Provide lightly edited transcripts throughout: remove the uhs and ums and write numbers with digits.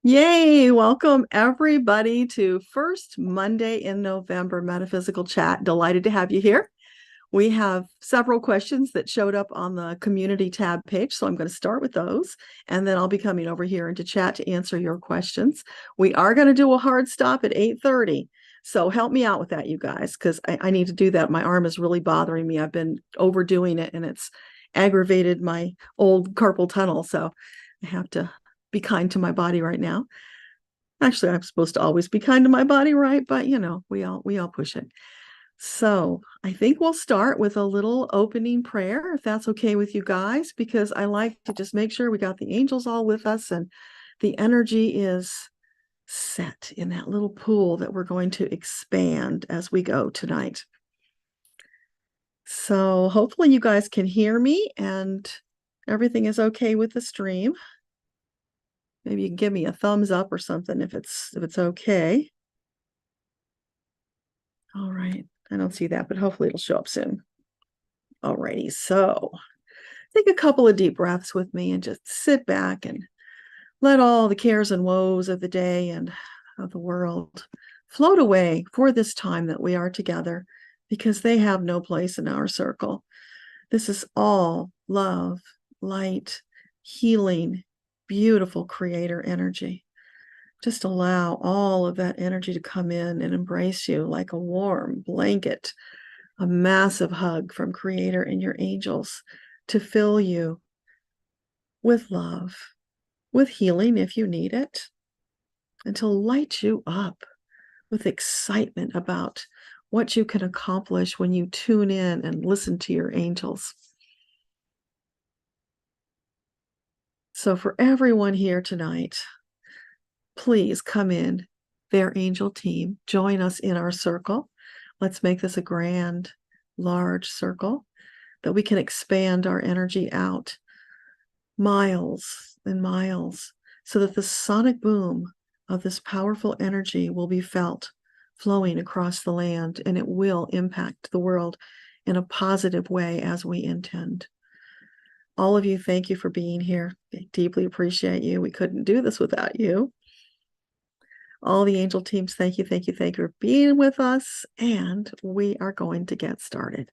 Yay! Welcome everybody to first Monday in November Metaphysical Chat. Delighted to have you here. We have several questions that showed up on the community tab page, so I'm going to start with those, and then I'll be coming over here into chat to answer your questions. We are going to do a hard stop at 8:30, so help me out with that, you guys, because I need to do that. My arm is really bothering me. I've been overdoing it, and it's aggravated my old carpal tunnel, so I have to be kind to my body right now. Actually, I'm supposed to always be kind to my body, right? But we all push it. So I think we'll start with a little opening prayer, if that's okay with you guys, because I like to just make sure we got the angels all with us and the energy is set in that little pool that we're going to expand as we go tonight. So hopefully you guys can hear me and everything is okay with the stream. Maybe you can give me a thumbs up or something if it's okay. All right. I don't see that, but hopefully it'll show up soon. All righty. So take a couple of deep breaths with me and just sit back and let all the cares and woes of the day and of the world float away for this time that we are together, because they have no place in our circle. This is all love, light, healing, beautiful creator energy. Just allow all of that energy to come in and embrace you like a warm blanket, a massive hug from Creator and your angels to fill you with love, with healing if you need it, and to light you up with excitement about what you can accomplish when you tune in and listen to your angels. So for everyone here tonight, please come in, their angel team, join us in our circle. Let's make this a grand, large circle that we can expand our energy out miles and miles so that the sonic boom of this powerful energy will be felt flowing across the land, and it will impact the world in a positive way as we intend. All of you, thank you for being here. I deeply appreciate you. We couldn't do this without you. All the angel teams, thank you for being with us, and we are going to get started.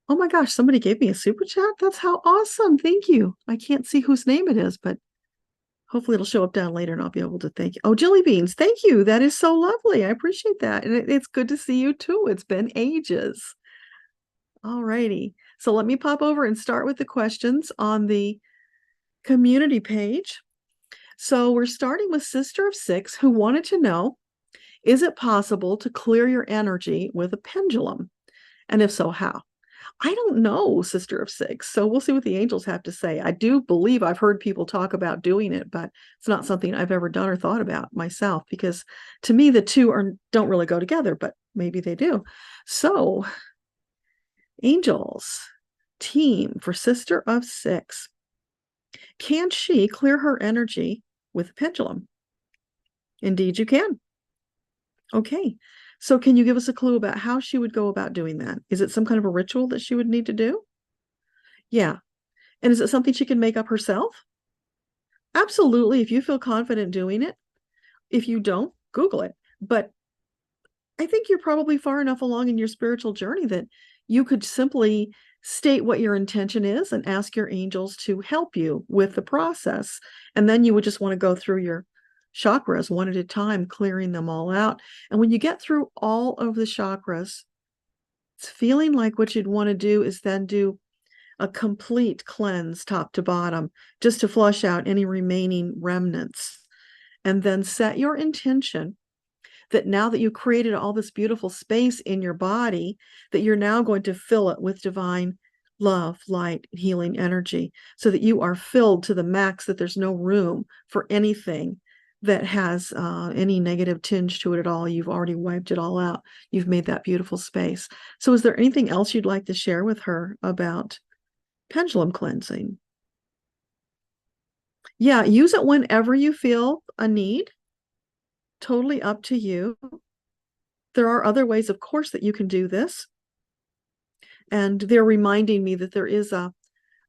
Oh my gosh, somebody gave me a super chat. That's how awesome. Thank you. I can't see whose name it is, but hopefully it'll show up down later and I'll be able to thank you. Oh, Jelly Beans, thank you. That is so lovely. I appreciate that. And it's good to see you too. It's been ages. All righty. So let me pop over and start with the questions on the community page. So we're starting with Sister of Six, who wanted to know, is it possible to clear your energy with a pendulum? And if so, how? I don't know, Sister of Six. So we'll see what the angels have to say. I do believe I've heard people talk about doing it, but it's not something I've ever done or thought about myself, because to me, the two don't really go together, but maybe they do. So angels team for Sister of Six. Can she clear her energy with a pendulum? Indeed, you can. Okay. So can you give us a clue about how she would go about doing that? Is it some kind of a ritual that she would need to do? Yeah. And is it something she can make up herself? Absolutely, if you feel confident doing it. If you don't, Google it. But I think you're probably far enough along in your spiritual journey that you could simply state what your intention is and ask your angels to help you with the process. And then you would just want to go through your chakras one at a time, clearing them all out. And when you get through all of the chakras, it's feeling like what you'd want to do is then do a complete cleanse top to bottom, just to flush out any remaining remnants. And then set your intention that now that you created all this beautiful space in your body, that you're now going to fill it with divine love, light, healing energy, so that you are filled to the max, that there's no room for anything that has any negative tinge to it at all. You've already wiped it all out. You've made that beautiful space. So is there anything else you'd like to share with her about pendulum cleansing? Yeah, use it whenever you feel a need. Totally up to you. There are other ways, of course, that you can do this. And they're reminding me that there is a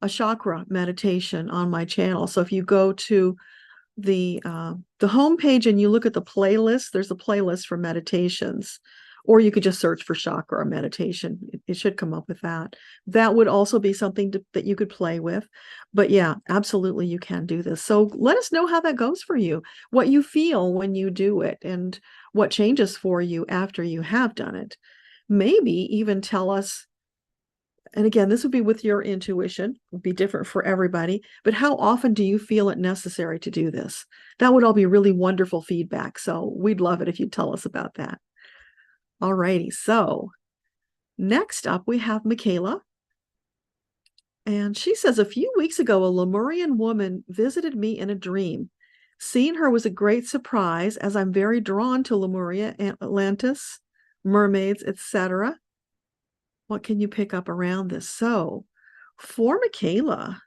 chakra meditation on my channel. So if you go to the home page and you look at the playlist, there's a playlist for meditations, or you could just search for chakra meditation. It should come up with that. That would also be something that you could play with. But yeah, absolutely, you can do this. So let us know how that goes for you, what you feel when you do it, and what changes for you after you have done it. Maybe even tell us, and again, this would be with your intuition, would be different for everybody, but how often do you feel it necessary to do this? That would all be really wonderful feedback. So we'd love it if you'd tell us about that. All righty. So next up, we have Michaela. And she says, a few weeks ago, a Lemurian woman visited me in a dream. Seeing her was a great surprise, as I'm very drawn to Lemuria, Atlantis, mermaids, etc. What can you pick up around this? So, for Michaela,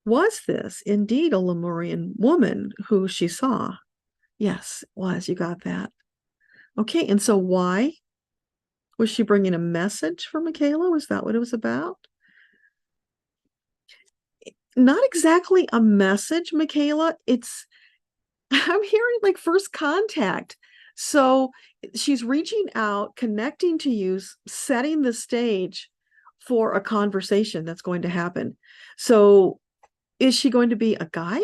was this indeed a Lemurian woman who she saw? Yes, it was. You got that. Okay, and so why? Was she bringing a message for Michaela? Was that what it was about? Not exactly a message, Michaela. I'm hearing like first contact. So she's reaching out, connecting to you, setting the stage for a conversation that's going to happen. So is she going to be a guide?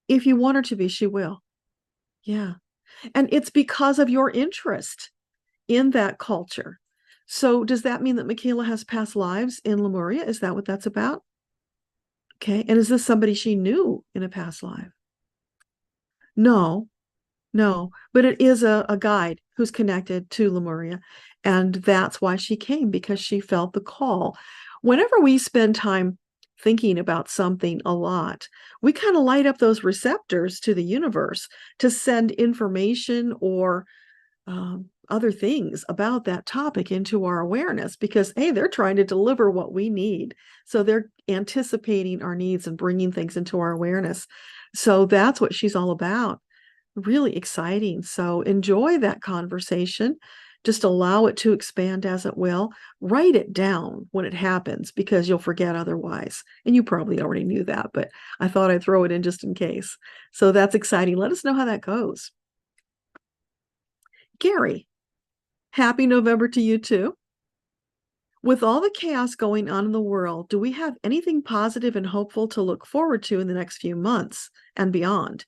If you want her to be, she will. Yeah. And it's because of your interest in that culture. So does that mean that Michaela has past lives in Lemuria? Is that what that's about? Okay. And is this somebody she knew in a past life? No, no. But it is a guide who's connected to Lemuria. And that's why she came, because she felt the call. Whenever we spend time thinking about something a lot, we kind of light up those receptors to the universe to send information or other things about that topic into our awareness, because hey, they're trying to deliver what we need. So they're anticipating our needs and bringing things into our awareness. So that's what she's all about. Really exciting. So enjoy that conversation. Just allow it to expand as it will. Write it down when it happens, because you'll forget otherwise. And you probably already knew that, but I thought I'd throw it in just in case. So that's exciting. Let us know how that goes. Gary, happy November to you too. With all the chaos going on in the world, do we have anything positive and hopeful to look forward to in the next few months and beyond?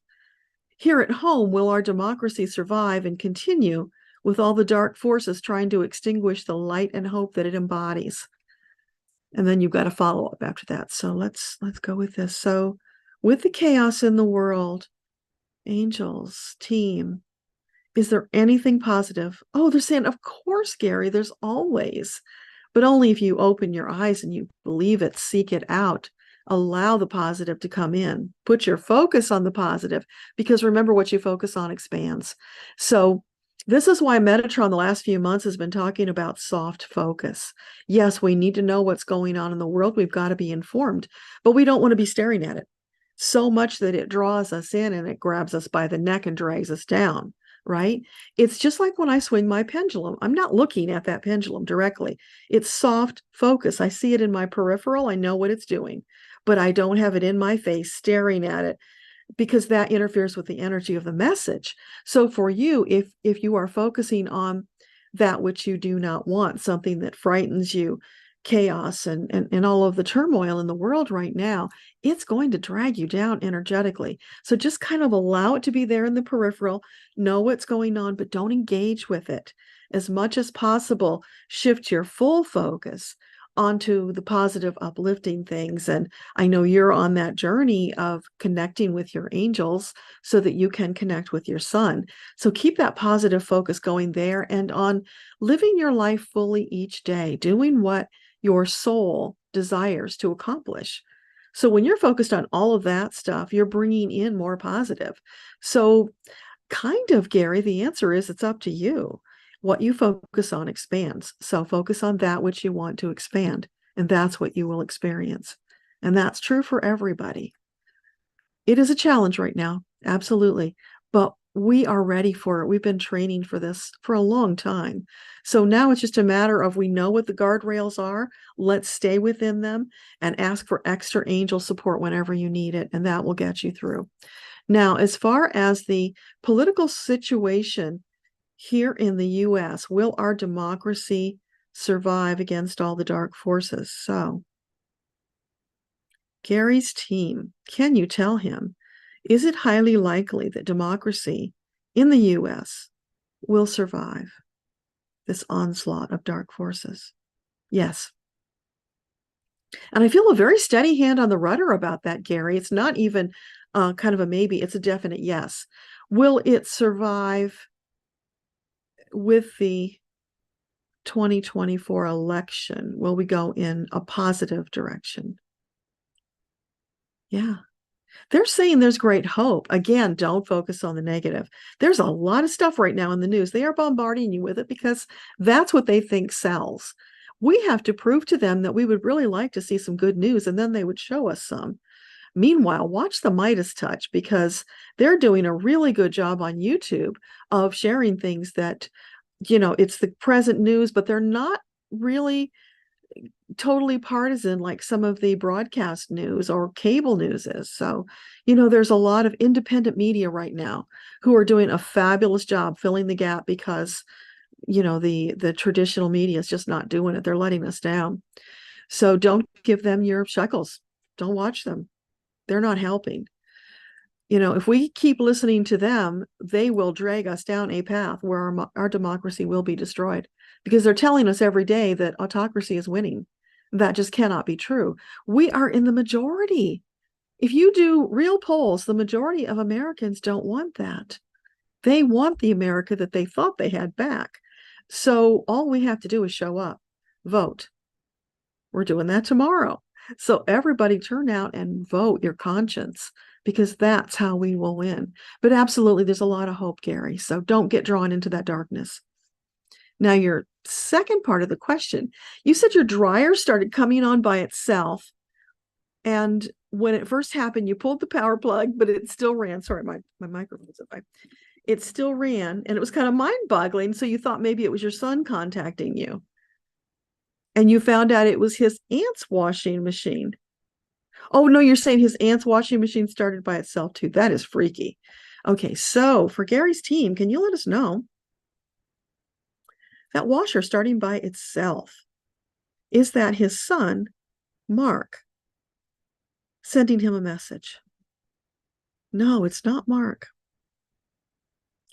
Here at home, will our democracy survive and continue with all the dark forces trying to extinguish the light and hope that it embodies? And then you've got a follow-up after that. So let's go with this. So with the chaos in the world, angels, team, is there anything positive? Oh, they're saying, of course, Gary, there's always, but only if you open your eyes and you believe it, seek it out, allow the positive to come in, put your focus on the positive, because remember, what you focus on expands. So this is why Metatron the last few months has been talking about soft focus. Yes, we need to know what's going on in the world. We've got to be informed, but we don't want to be staring at it so much that it draws us in and it grabs us by the neck and drags us down. Right? It's just like when I swing my pendulum. I'm not looking at that pendulum directly. It's soft focus. I see it in my peripheral. I know what it's doing, but I don't have it in my face staring at it, because that interferes with the energy of the message. So for you, if you are focusing on that which you do not want, something that frightens you, chaos and all of the turmoil in the world right now, it's going to drag you down energetically. So just kind of allow it to be there in the peripheral, know what's going on, but don't engage with it. As much as possible, shift your full focus onto the positive, uplifting things. And I know you're on that journey of connecting with your angels so that you can connect with your son. So keep that positive focus going there, and on living your life fully each day, doing what your soul desires to accomplish. So when you're focused on all of that stuff, you're bringing in more positive. So kind of, Gary, the answer is it's up to you. What you focus on expands. So focus on that which you want to expand, and that's what you will experience. And that's true for everybody. It is a challenge right now, absolutely. But we are ready for it. We've been training for this for a long time. So now it's just a matter of, we know what the guardrails are. Let's stay within them and ask for extra angel support whenever you need it, and that will get you through. Now, as far as the political situation here in the US, will our democracy survive against all the dark forces? So, Gary's team, can you tell him, is it highly likely that democracy in the US will survive this onslaught of dark forces? Yes. And I feel a very steady hand on the rudder about that, Gary. It's not even kind of a maybe, it's a definite yes. Will it survive with the 2024 election? Will we go in a positive direction? Yeah. They're saying there's great hope. Again, don't focus on the negative. There's a lot of stuff right now in the news. They are bombarding you with it because that's what they think sells. We have to prove to them that we would really like to see some good news, and then they would show us some. Meanwhile, watch the Midas Touch, because they're doing a really good job on YouTube of sharing things that, it's the present news, but they're not really totally partisan like some of the broadcast news or cable news is. So, there's a lot of independent media right now who are doing a fabulous job filling the gap, because, the traditional media is just not doing it. They're letting us down. So don't give them your shekels. Don't watch them. They're not helping. If we keep listening to them, they will drag us down a path where our democracy will be destroyed, because they're telling us every day that autocracy is winning. That just cannot be true. We are in the majority. If you do real polls, the majority of Americans don't want that. They want the America that they thought they had back. So all we have to do is show up, vote. We're doing that tomorrow. So everybody turn out and vote your conscience, because that's how we will win. But absolutely, there's a lot of hope, Gary. So don't get drawn into that darkness. Now, your second part of the question, you said your dryer started coming on by itself. And when it first happened, you pulled the power plug, but it still ran. Sorry, my microphone's up. It still ran, and it was kind of mind-boggling. So you thought maybe it was your son contacting you. And you found out it was his aunt's washing machine. Oh, no, you're saying his aunt's washing machine started by itself too. That is freaky. Okay, so for Gary's team, can you let us know that washer starting by itself? Is that his son, Mark, sending him a message? No, it's not Mark.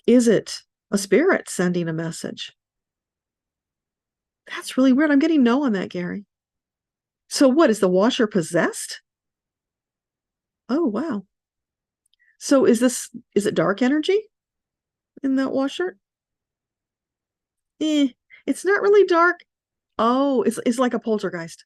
Is it a spirit sending a message? That's really weird. I'm getting no on that, Gary. So what, is the washer possessed? Oh, wow. So is it dark energy in that washer? It's not really dark. Oh, it's like a poltergeist.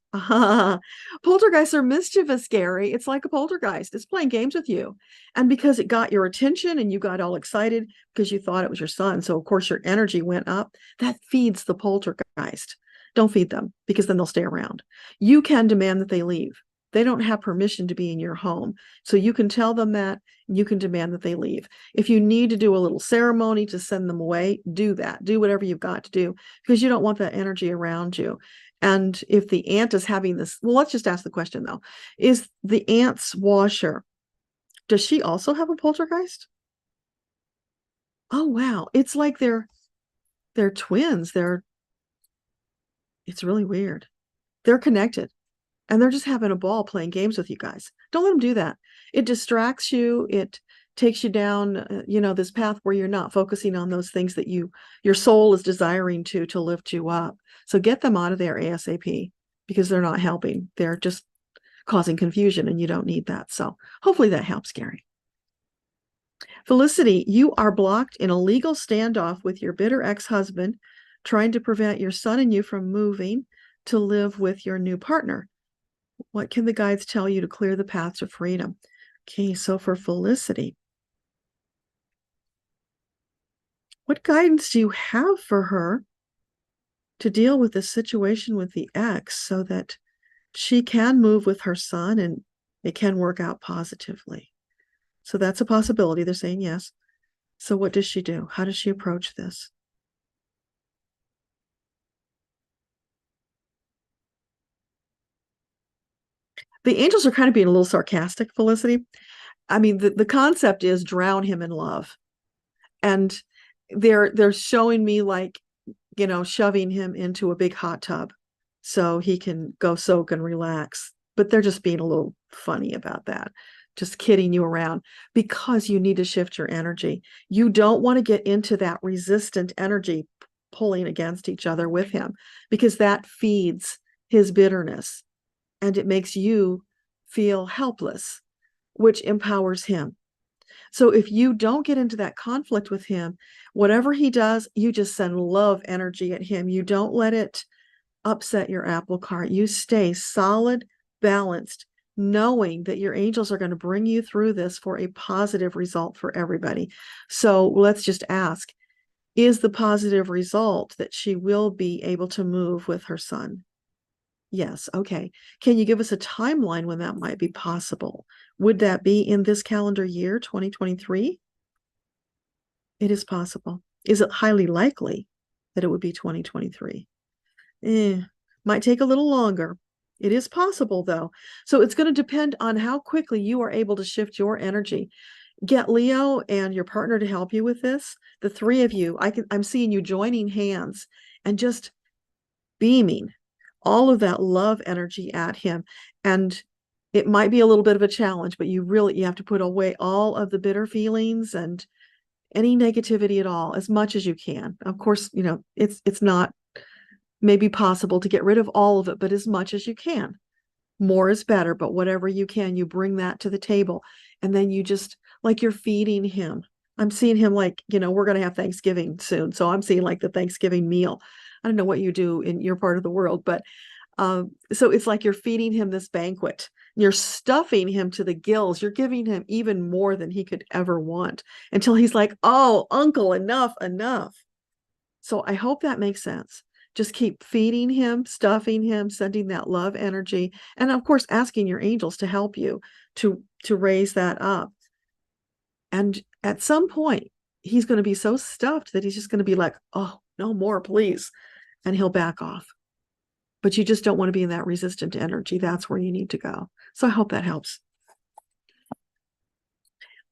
Poltergeists are mischievous, Gary. It's like a poltergeist. It's playing games with you. And because it got your attention and you got all excited because you thought it was your son, so of course your energy went up, that feeds the poltergeist. Don't feed them, because then they'll stay around. You can demand that they leave. They don't have permission to be in your home. So you can tell them that, and you can demand that they leave. If you need to do a little ceremony to send them away, do that. Do whatever you've got to do, because you don't want that energy around you. And if the aunt is having this, well, let's just ask the question though. Is the aunt's washer, does she also have a poltergeist? Oh, wow. It's like they're twins. It's really weird. They're connected. And they're just having a ball playing games with you guys. Don't let them do that. It distracts you. It takes you down, this path where you're not focusing on those things that your soul is desiring to lift you up. So get them out of there ASAP, because they're not helping. They're just causing confusion, and you don't need that. So hopefully that helps, Gary. Felicity, you are blocked in a legal standoff with your bitter ex-husband, trying to prevent your son and you from moving to live with your new partner. What can the guides tell you to clear the path to freedom? Okay, so for Felicity, what guidance do you have for her to deal with this situation with the ex, so that she can move with her son and it can work out positively? So that's a possibility. They're saying yes. So what does she do? How does she approach this? The angels are kind of being a little sarcastic, Felicity. I mean, the concept is drown him in love. And they're showing me like, shoving him into a big hot tub so he can go soak and relax. But they're just being a little funny about that, just kidding you around, because you need to shift your energy. You don't want to get into that resistant energy pulling against each other with him, because that feeds his bitterness and it makes you feel helpless, which empowers him. So if you don't get into that conflict with him, whatever he does, you just send love energy at him. You don't let it upset your apple cart. You stay solid, balanced, knowing that your angels are going to bring you through this for a positive result for everybody. So let's just ask, is the positive result that she will be able to move with her son? Yes. Okay. Can you give us a timeline when that might be possible? Would that be in this calendar year, 2023? It is possible. Is it highly likely that it would be 2023? Might take a little longer. It is possible, though. So it's going to depend on how quickly you are able to shift your energy. Get Leo and your partner to help you with this. The three of you, I'm seeing you joining hands and just beaming all of that love energy at him. And it might be a little bit of a challenge, but you have to put away all of the bitter feelings and any negativity at all, as much as you can. Of course, it's not maybe possible to get rid of all of it, but as much as you can. More is better, but whatever you can, you bring that to the table. And then you just, like, you're feeding him. I'm seeing him like, we're going to have Thanksgiving soon. So I'm seeing like the Thanksgiving meal. I don't know what you do in your part of the world, but so it's like you're feeding him this banquet. You're stuffing him to the gills. You're giving him even more than he could ever want, until he's like, oh, uncle, enough. So I hope that makes sense. Just keep feeding him, stuffing him, sending that love energy, and of course, asking your angels to help you to raise that up. And at some point, he's going to be so stuffed that he's just going to be like, oh, no more, please. And he'll back off. But you just don't want to be in that resistant energy. That's where you need to go. So I hope that helps.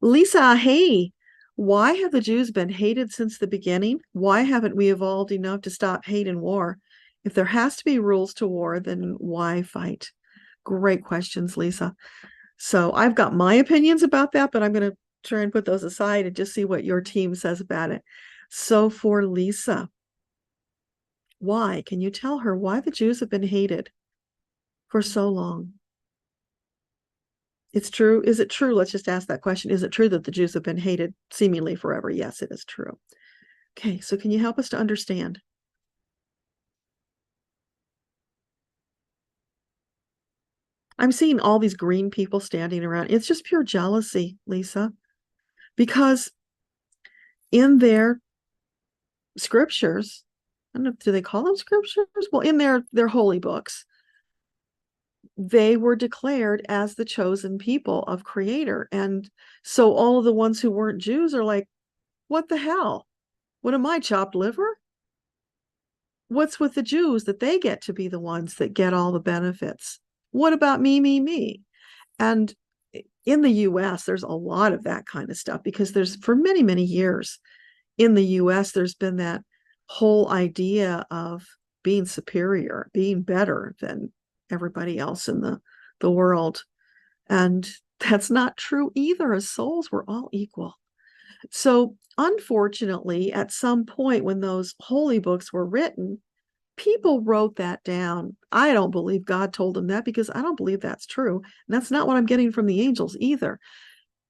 Lisa, hey, why have the Jews been hated since the beginning? Why haven't we evolved enough to stop hate and war? If there has to be rules to war, then why fight? Great questions, Lisa. So I've got my opinions about that, but I'm going to try and put those aside and just see what your team says about it. So for Lisa, why? Can you tell her why the Jews have been hated for so long? It's true. Is it true? Let's just ask that question. Is it true that the Jews have been hated seemingly forever? Yes, it is true. Okay, so can you help us to understand? I'm seeing all these green people standing around. It's just pure jealousy, Lisa, because in their scriptures, I don't know, do they call them scriptures? Well, in their holy books, they were declared as the chosen people of Creator. And so all of the ones who weren't Jews are like, what the hell? What am I, chopped liver? What's with the Jews that they get to be the ones that get all the benefits? What about me? And in the US, there's a lot of that kind of stuff, because there's, for many, many years in the US, there's been that whole idea of being superior, being better than everybody else in the world. And that's not true either. As souls, we're all equal. So unfortunately, at some point when those holy books were written, people wrote that down. I don't believe God told them that, because I don't believe that's true. And that's not what I'm getting from the angels either.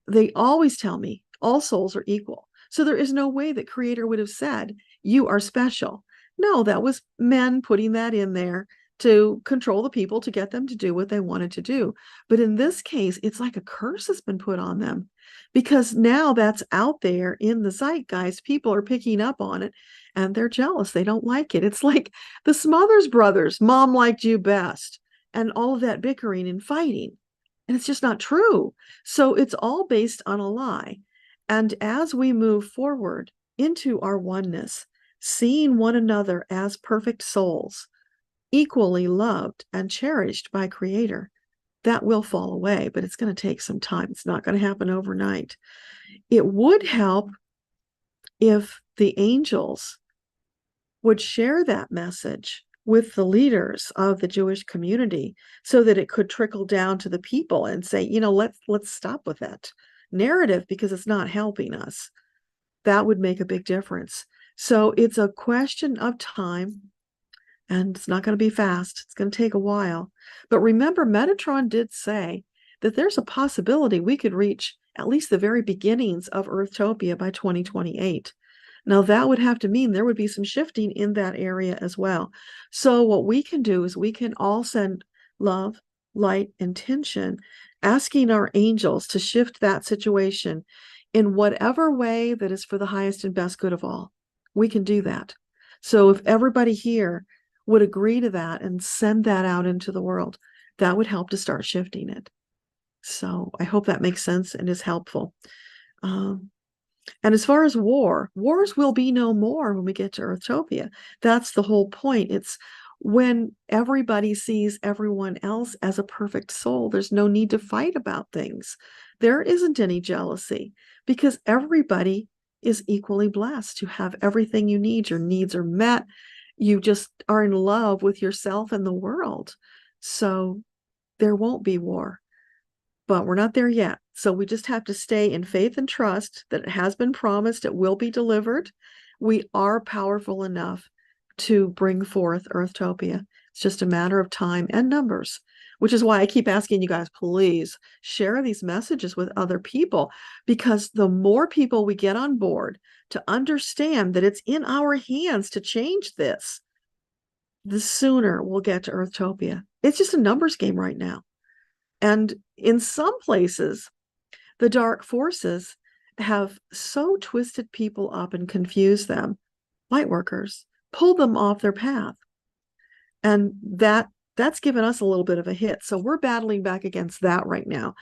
They always tell me all souls are equal. So there is no way that Creator would have said, you are special. No, that was men putting that in there to control the people, to get them to do what they wanted to do. But in this case, it's like a curse has been put on them, because now that's out there in the zeitgeist. People are picking up on it and they're jealous. They don't like it. It's like the Smothers Brothers, mom liked you best, and all of that bickering and fighting. And it's just not true. So it's all based on a lie. And as we move forward into our oneness, seeing one another as perfect souls, equally loved and cherished by Creator, that will fall away, but it's going to take some time. It's not going to happen overnight. It would help if the angels would share that message with the leaders of the Jewish community so that it could trickle down to the people and say, let's stop with that narrative because it's not helping us. That would make a big difference. So it's a question of time, and it's not going to be fast. It's going to take a while. But remember, Metatron did say that there's a possibility we could reach at least the very beginnings of Earthtopia by 2028. Now, that would have to mean there would be some shifting in that area as well. So what we can do is we can all send love, light, intention, asking our angels to shift that situation in whatever way that is for the highest and best good of all. We can do that. So if everybody here would agree to that and send that out into the world, that would help to start shifting it. So I hope that makes sense and is helpful. And as far as wars will be no more when we get to Earthtopia. That's the whole point. It's when everybody sees everyone else as a perfect soul, there's no need to fight about things. There isn't any jealousy because everybody is equally blessed. You have everything you need. Your needs are met. You just are in love with yourself and the world. So there won't be war. But we're not there yet. So we just have to stay in faith and trust that it has been promised, it will be delivered. We are powerful enough to bring forth Earthtopia. It's just a matter of time and numbers, which is why I keep asking you guys, please share these messages with other people, because the more people we get on board to understand that it's in our hands to change this, the sooner we'll get to Earthtopia. It's just a numbers game right now. And in some places, the dark forces have so twisted people up and confused them, Lightworkers, pulled them off their path. And that's given us a little bit of a hit. So we're battling back against that right now.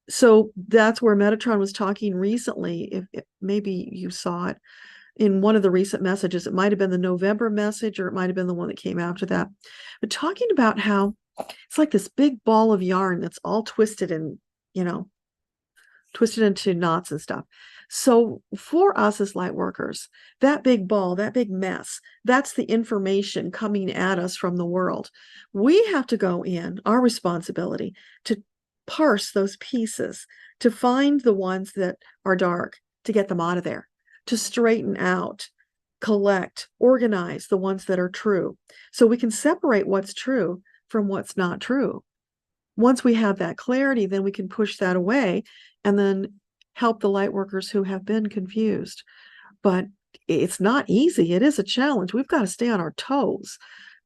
So that's where Metatron was talking recently. If maybe you saw it in one of the recent messages, it might have been the November message, or it might have been the one that came after that. But talking about how it's like this big ball of yarn that's all twisted and, twisted into knots and stuff. So for us as light workers, that big ball, that big mess, that's the information coming at us from the world. We have to go in, our responsibility, to parse those pieces, to find the ones that are dark, to get them out of there, to straighten out, collect, organize the ones that are true, so we can separate what's true from what's not true. Once we have that clarity, then we can push that away and then help the light workers who have been confused. But it's not easy. It is a challenge. We've got to stay on our toes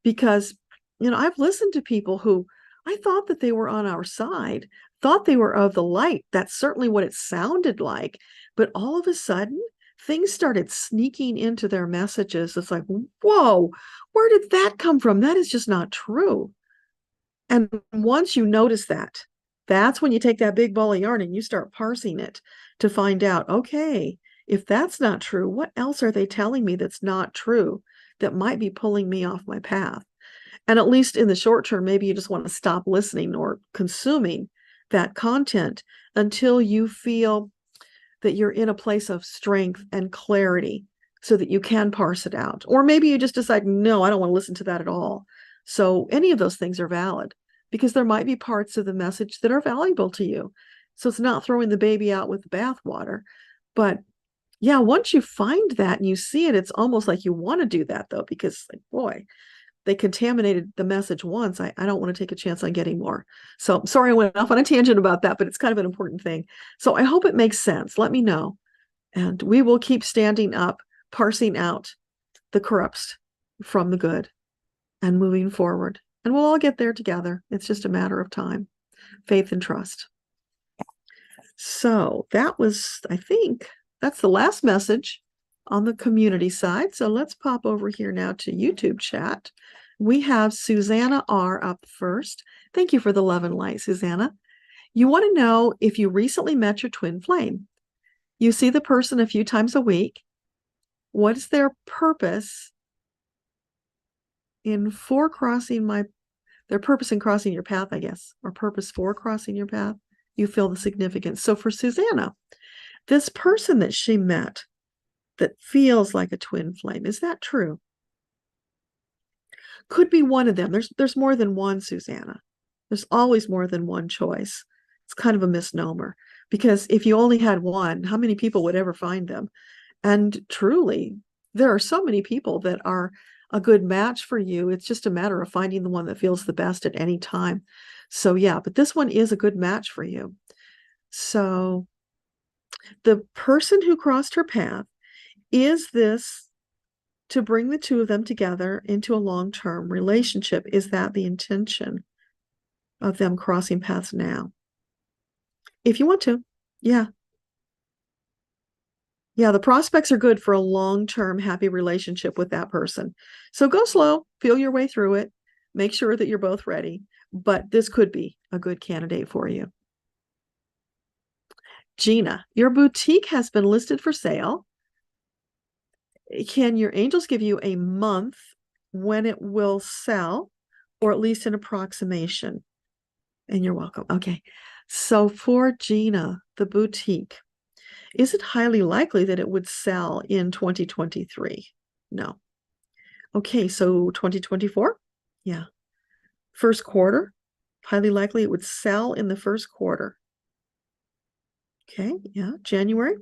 because, I've listened to people who I thought that they were on our side, thought they were of the light. That's certainly what it sounded like. But all of a sudden, things started sneaking into their messages. It's like, whoa, where did that come from? That is just not true. And once you notice that, that's when you take that big ball of yarn and you start parsing it to find out, okay, if that's not true, what else are they telling me that's not true that might be pulling me off my path? And at least in the short term, maybe you just want to stop listening or consuming that content until you feel that you're in a place of strength and clarity so that you can parse it out. Or maybe you just decide, no, I don't want to listen to that at all. So any of those things are valid because there might be parts of the message that are valuable to you. So it's not throwing the baby out with the bathwater. But yeah, once you find that and you see it, it's almost like you want to do that though, because like, boy, they contaminated the message once. I don't want to take a chance on getting more. So sorry, I went off on a tangent about that, but it's kind of an important thing. So I hope it makes sense. Let me know. And we will keep standing up, parsing out the corrupts from the good and moving forward. And we'll all get there together. It's just a matter of time, faith and trust. So that was, I think, that's the last message on the community side. So let's pop over here now to YouTube chat. We have Susanna R. up first. Thank you for the love and light, Susanna. You want to know if you recently met your twin flame. You see the person a few times a week. What's their purpose in crossing your path, I guess, or purpose for crossing your path? You feel the significance. So for Susanna, this person that she met that feels like a twin flame, is that true? Could be one of them. There's more than one Susanna. There's always more than one choice. It's kind of a misnomer, because if you only had one, how many people would ever find them? And truly, there are so many people that are a good match for you. It's just a matter of finding the one that feels the best at any time. So yeah, but this one is a good match for you. So the person who crossed her path, is this to bring the two of them together into a long-term relationship? Is that the intention of them crossing paths now? If you want to, yeah. Yeah, the prospects are good for a long-term happy relationship with that person. So go slow, feel your way through it, make sure that you're both ready, but this could be a good candidate for you. Gina, your boutique has been listed for sale. Can your angels give you a month when it will sell, or at least an approximation? And you're welcome. Okay. So for Gina, the boutique, is it highly likely that it would sell in 2023? No. Okay, so 2024? Yeah. First quarter? Highly likely it would sell in the first quarter. Okay, yeah. January?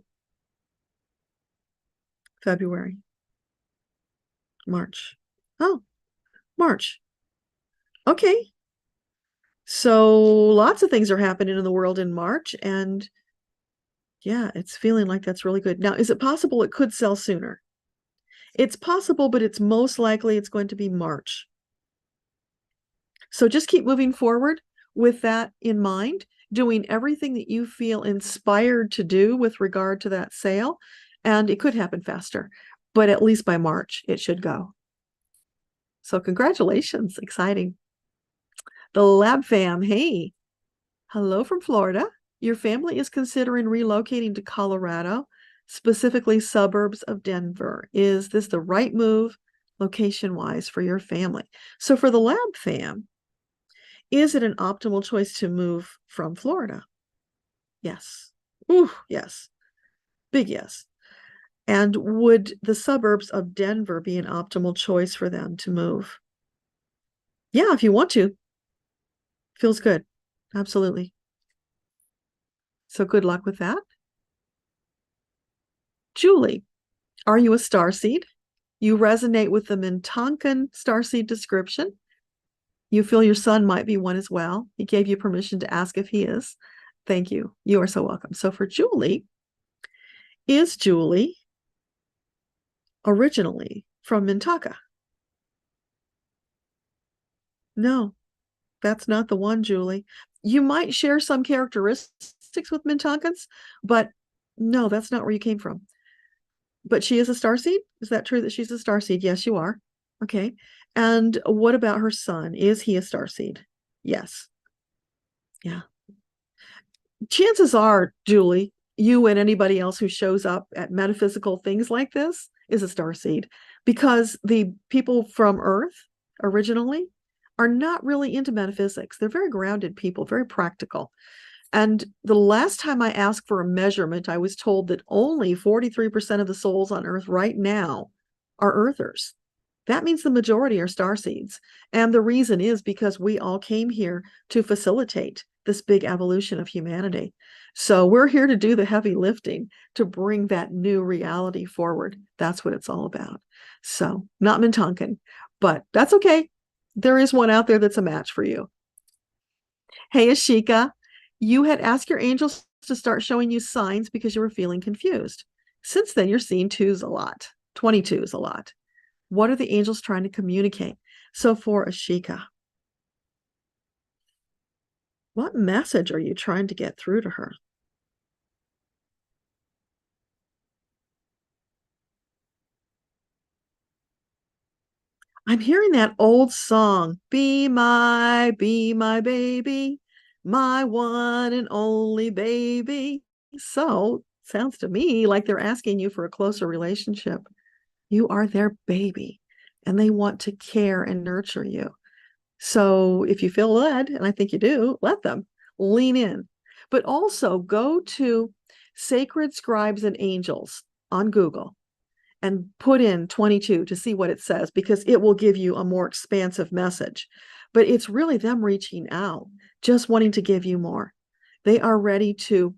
February? March? Oh, March. Okay. So lots of things are happening in the world in March, and yeah, it's feeling like that's really good. Now, is it possible it could sell sooner? It's possible, but it's most likely it's going to be March. So just keep moving forward with that in mind, doing everything that you feel inspired to do with regard to that sale. And it could happen faster, but at least by March, it should go. So congratulations, exciting. The Lab Fam, hey, hello from Florida. Your family is considering relocating to Colorado, specifically suburbs of Denver. Is this the right move location-wise for your family? So for the Lab Fam, is it an optimal choice to move from Florida? Yes. Ooh, yes. Big yes. And would the suburbs of Denver be an optimal choice for them to move? Yeah, if you want to. Feels good. Absolutely. So good luck with that. Julie, are you a starseed? You resonate with the Mintakan Starseed description. You feel your son might be one as well. He gave you permission to ask if he is. Thank you. You are so welcome. So for Julie, is Julie originally from Mintaka? No, that's not the one, Julie. You might share some characteristics with Mintakans, but no, that's not where you came from. But she is a starseed? Is that true that she's a starseed? Yes, you are. Okay. And what about her son? Is he a starseed? Yes. Yeah. Chances are, Julie, you and anybody else who shows up at metaphysical things like this is a starseed, because the people from Earth originally are not really into metaphysics. They're very grounded people, very practical. And the last time I asked for a measurement, I was told that only 43% of the souls on Earth right now are Earthers. That means the majority are starseeds. And the reason is because we all came here to facilitate this big evolution of humanity. So we're here to do the heavy lifting to bring that new reality forward. That's what it's all about. So not Mintonkan, but that's okay. There is one out there that's a match for you. Hey, Ashika, you had asked your angels to start showing you signs because you were feeling confused. Since then, you're seeing 2s a lot, 22s a lot. What are the angels trying to communicate? So for Ashika, what message are you trying to get through to her? I'm hearing that old song, be my baby, my one and only baby. So sounds to me like they're asking you for a closer relationship. You are their baby, and they want to care and nurture you. So if you feel led, and I think you do, let them lean in. But also go to Sacred Scribes and Angels on Google and put in 22 to see what it says, because it will give you a more expansive message. But it's really them reaching out, just wanting to give you more. They are ready to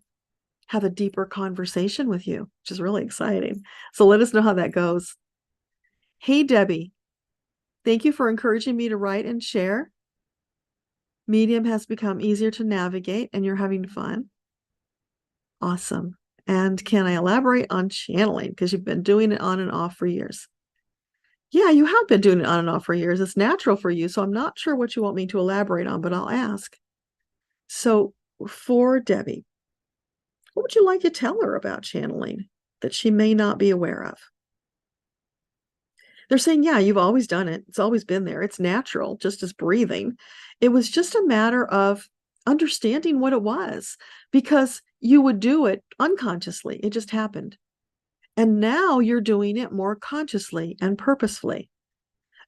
have a deeper conversation with you, which is really exciting. So let us know how that goes. Hey, Debbie, thank you for encouraging me to write and share. Medium has become easier to navigate and you're having fun. Awesome. And can I elaborate on channeling? Because you've been doing it on and off for years. Yeah, you have been doing it on and off for years. It's natural for you. So I'm not sure what you want me to elaborate on, but I'll ask. So for Debbie, what would you like to tell her about channeling that she may not be aware of? They're saying, yeah, you've always done it. It's always been there. It's natural, just as breathing. It was just a matter of understanding what it was, because you would do it unconsciously. It just happened. And now you're doing it more consciously and purposefully.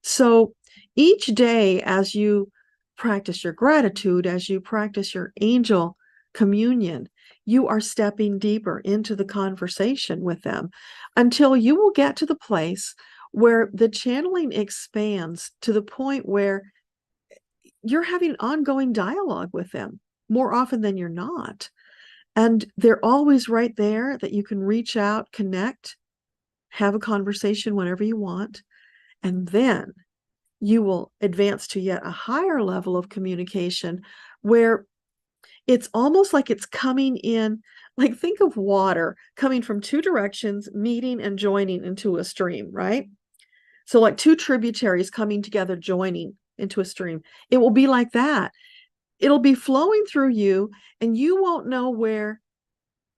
So each day, as you practice your gratitude, as you practice your angel communion, you are stepping deeper into the conversation with them until you will get to the place where the channeling expands to the point where you're having ongoing dialogue with them more often than you're not. And they're always right there that you can reach out, connect, have a conversation whenever you want. And then you will advance to yet a higher level of communication where it's almost like it's coming in, like think of water coming from two directions, meeting and joining into a stream, right? So like two tributaries coming together, joining into a stream. It will be like that. It'll be flowing through you, and you won't know where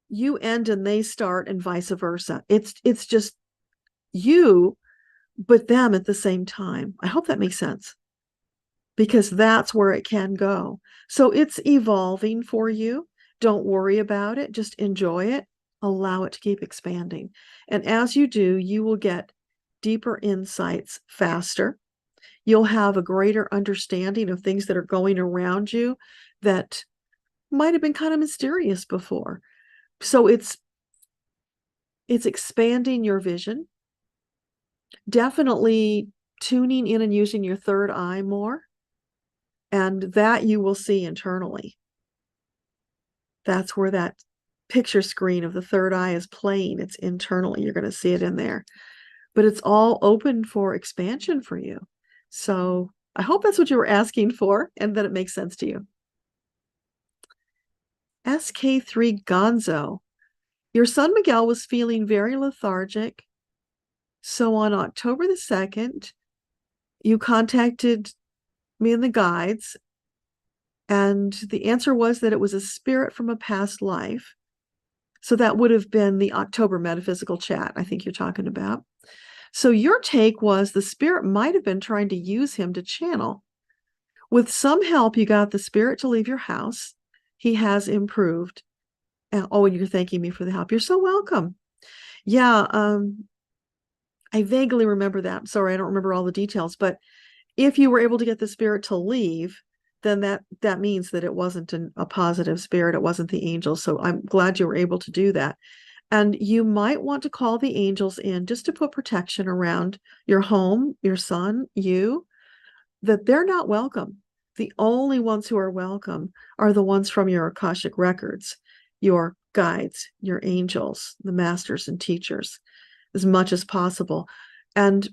you end and they start, and vice versa. It's just you, but them at the same time. I hope that makes sense, because that's where it can go. So it's evolving for you. Don't worry about it. Just enjoy it. Allow it to keep expanding. And as you do, you will get deeper insights faster. You'll have a greater understanding of things that are going around you that might have been kind of mysterious before. So it's expanding your vision. Definitely tuning in and using your third eye more. And that you will see internally. That's where that picture screen of the third eye is playing. It's internally. You're going to see it in there. But it's all open for expansion for you. So I hope that's what you were asking for and that it makes sense to you. SK3 Gonzo, your son Miguel was feeling very lethargic. So on October the 2nd, you contacted me and the guides, and the answer was that it was a spirit from a past life. So that would have been the October metaphysical chat I think you're talking about. So your take was the spirit might have been trying to use him to channel. With some help, you got the spirit to leave your house. He has improved. Oh, and you're thanking me for the help. You're so welcome. Yeah, I vaguely remember that. I'm sorry, I don't remember all the details. But if you were able to get the spirit to leave, then that means that it wasn't a positive spirit. It wasn't the angel. So I'm glad you were able to do that. And you might want to call the angels in just to put protection around your home, your son, you, that they're not welcome. The only ones who are welcome are the ones from your Akashic records, your guides, your angels, the masters and teachers, as much as possible. And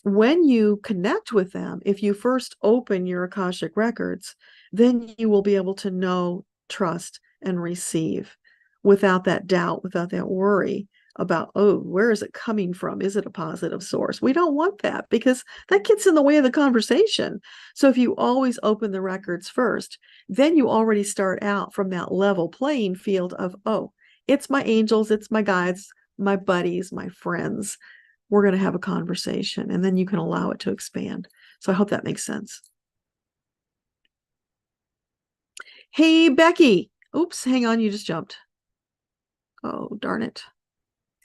when you connect with them, if you first open your Akashic records, then you will be able to know, trust, and receive without that doubt, without that worry about, oh, where is it coming from? Is it a positive source? We don't want that, because that gets in the way of the conversation. So if you always open the records first, then you already start out from that level playing field of, oh, it's my angels, it's my guides, my buddies, my friends. We're going to have a conversation, and then you can allow it to expand. So I hope that makes sense. Hey, Becky. Oops, hang on, you just jumped. Oh, darn it.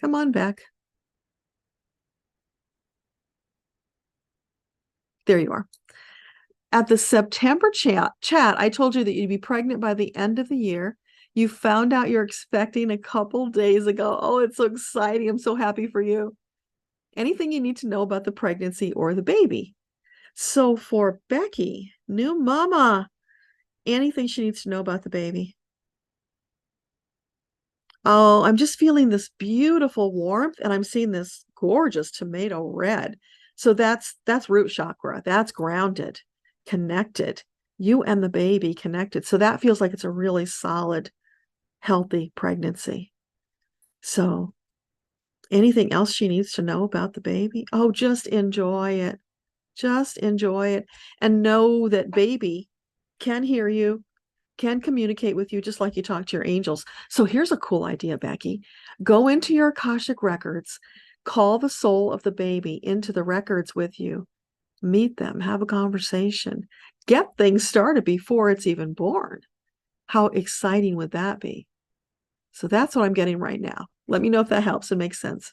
Come on back. There you are. At the September chat, I told you that you'd be pregnant by the end of the year. You found out you're expecting a couple days ago. Oh, it's so exciting. I'm so happy for you. Anything you need to know about the pregnancy or the baby. So for Becky, new mama, anything she needs to know about the baby. Oh, I'm just feeling this beautiful warmth, and I'm seeing this gorgeous tomato red. So that's root chakra. That's grounded, connected. You and the baby connected. So that feels like it's a really solid, healthy pregnancy. So anything else she needs to know about the baby? Oh, just enjoy it. Just enjoy it and know that baby can hear you, can communicate with you just like you talk to your angels. So here's a cool idea, Becky. Go into your Akashic Records, call the soul of the baby into the records with you, meet them, have a conversation, get things started before it's even born. How exciting would that be? So that's what I'm getting right now. Let me know if that helps and makes sense.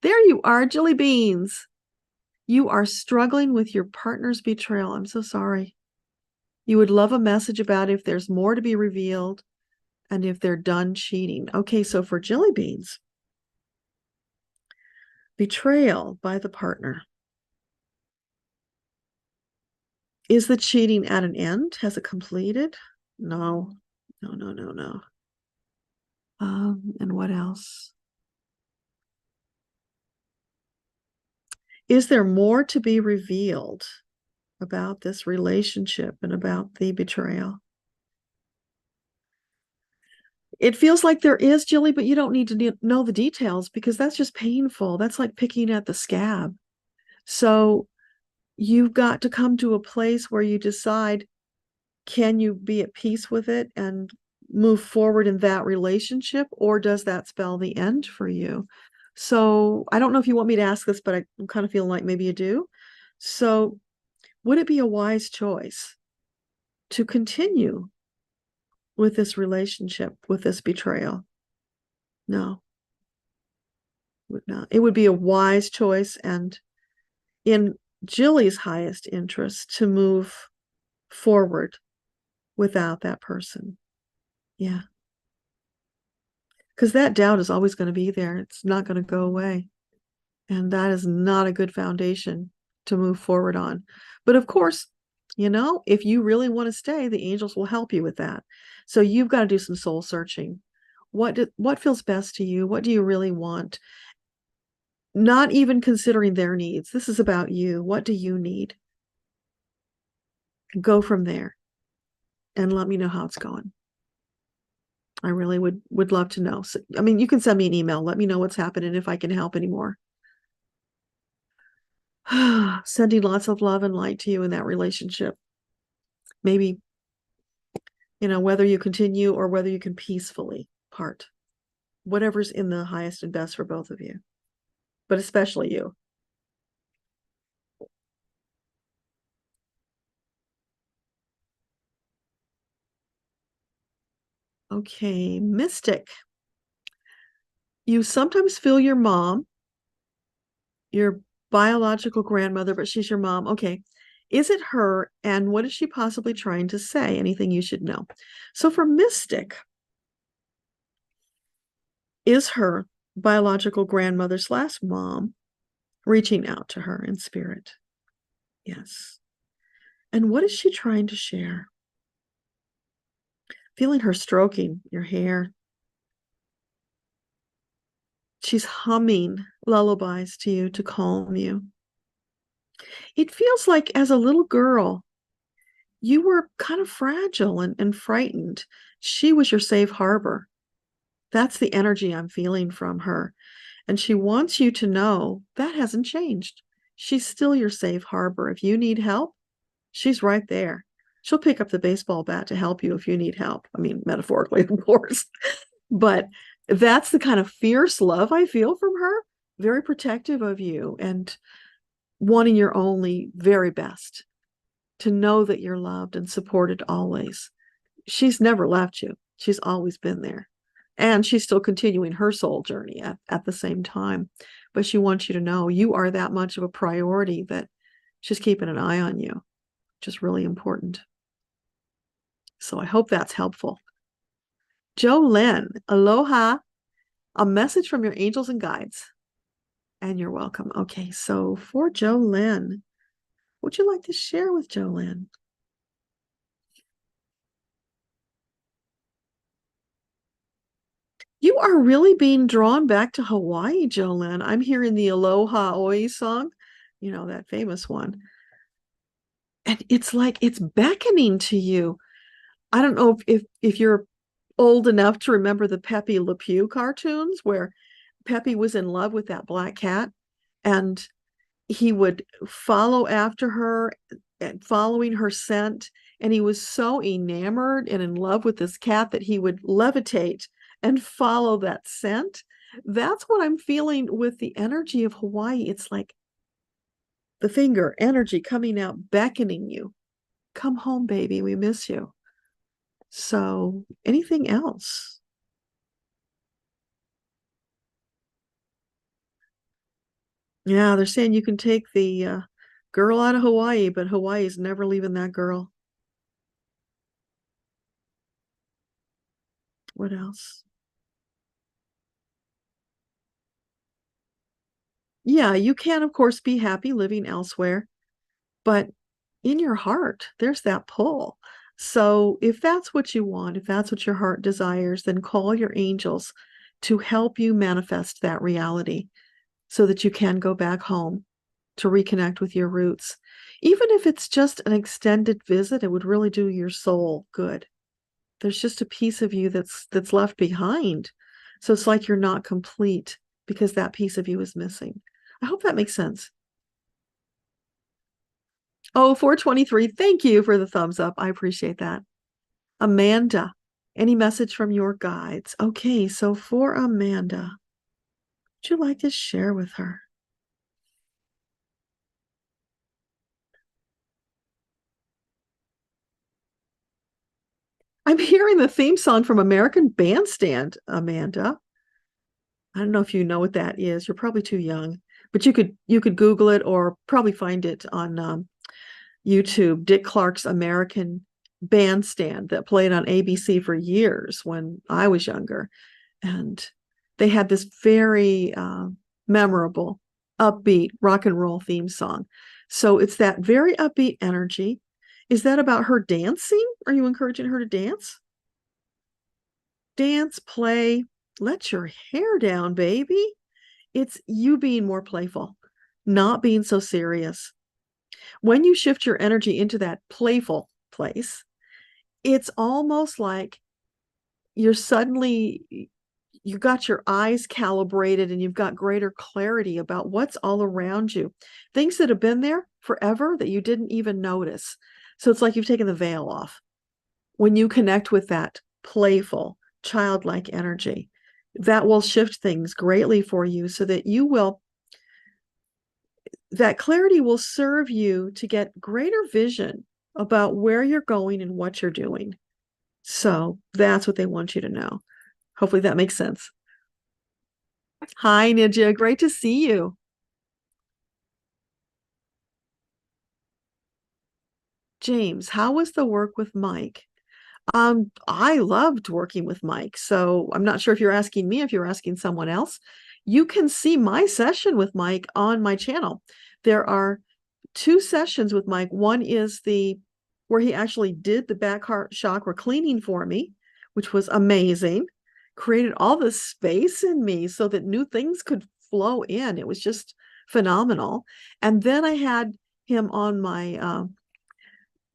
There you are, Jelly Beans. You are struggling with your partner's betrayal. I'm so sorry. You would love a message about if there's more to be revealed and if they're done cheating. Okay, so for Jelly Beans, betrayal by the partner. Is the cheating at an end? Has it completed? No. No. And what else? Is there more to be revealed about this relationship and about the betrayal? It feels like there is, Jilly, but you don't need to know the details because that's just painful. That's like picking at the scab. So you've got to come to a place where you decide, can you be at peace with it and move forward in that relationship, or does that spell the end for you? So I don't know if you want me to ask this, but I'm kind of feeling like maybe you do. So would it be a wise choice to continue with this relationship, with this betrayal? No, would not. It would be a wise choice and in Jilly's highest interest to move forward without that person. Yeah. Because that doubt is always going to be there. It's not going to go away. And that is not a good foundation to move forward on. But of course, if you really want to stay, the angels will help you with that. So you've got to do some soul searching. What feels best to you? What do you really want? Not even considering their needs. This is about you. What do you need? Go from there and let me know how it's going. I really would love to know. So, I mean, you can send me an email. Let me know what's happening if I can help anymore. Sending lots of love and light to you in that relationship. Maybe, whether you continue or whether you can peacefully part. Whatever's in the highest and best for both of you, but especially you. Okay, Mystic. You sometimes feel your mom, your biological grandmother, but she's your mom. Okay. Is it her? And what is she possibly trying to say? Anything you should know? So for Mystic, is her biological grandmother / mom reaching out to her in spirit? Yes. And what is she trying to share? Feeling her stroking your hair. She's humming lullabies to you to calm you. It feels like as a little girl, you were kind of fragile and frightened. She was your safe harbor. That's the energy I'm feeling from her. And she wants you to know that hasn't changed. She's still your safe harbor. If you need help, she's right there. She'll pick up the baseball bat to help you if you need help. I mean, metaphorically, of course. But that's the kind of fierce love I feel from her. Very protective of you and wanting your only very best, to know that you're loved and supported always. She's never left you. She's always been there. And she's still continuing her soul journey at the same time. But she wants you to know you are that much of a priority that she's keeping an eye on you, which is really important. So I hope that's helpful. Jolene, aloha. A message from your angels and guides. And you're welcome. Okay, so for Jolene, what would you like to share with Jolene? You are really being drawn back to Hawaii, Jolene. I'm hearing the Aloha Oi song, that famous one. And it's like it's beckoning to you. I don't know if you're old enough to remember the Pepe Le Pew cartoons where Pepe was in love with that black cat and he would follow after her and following her scent. And he was so enamored and in love with this cat that he would levitate and follow that scent. That's what I'm feeling with the energy of Hawaii. It's like the finger energy coming out, beckoning you. Come home, baby. We miss you. So, anything else? Yeah, they're saying you can take the girl out of Hawaii, but Hawaii's never leaving that girl. What else? Yeah, you can, of course, be happy living elsewhere, but in your heart, there's that pull. So if that's what you want, if that's what your heart desires, then call your angels to help you manifest that reality so that you can go back home to reconnect with your roots. Even if it's just an extended visit, it would really do your soul good. There's just a piece of you that's left behind. So it's like you're not complete because that piece of you is missing. I hope that makes sense. Oh, 423. Thank you for the thumbs up. I appreciate that. Amanda, any message from your guides? Okay, so for Amanda, would you like to share with her? I'm hearing the theme song from American Bandstand, Amanda. I don't know if you know what that is. You're probably too young, but you could Google it or probably find it on YouTube. Dick Clark's American Bandstand that played on ABC for years when I was younger, and they had this very memorable, upbeat rock and roll theme song. So it's that very upbeat energy. Is that about her dancing? Are you encouraging her to dance? Dance, play, let your hair down, baby. It's you being more playful, not being so serious. When you shift your energy into that playful place, it's almost like you're suddenly, you got your eyes calibrated and you've got greater clarity about what's all around you. Things that have been there forever that you didn't even notice. So it's like you've taken the veil off. When you connect with that playful, childlike energy, that will shift things greatly for you so that that clarity will serve you to get greater vision about where you're going and what you're doing. So that's what they want you to know. Hopefully that makes sense. Hi, Nidja. Great to see you. James, how was the work with Mike? I loved working with Mike. So I'm not sure if you're asking me, if you're asking someone else. You can see my session with Mike on my channel. There are two sessions with Mike. One is the where he actually did the back heart chakra cleaning for me, which was amazing. Created all this space in me so that new things could flow in. It was just phenomenal. And then I had him on my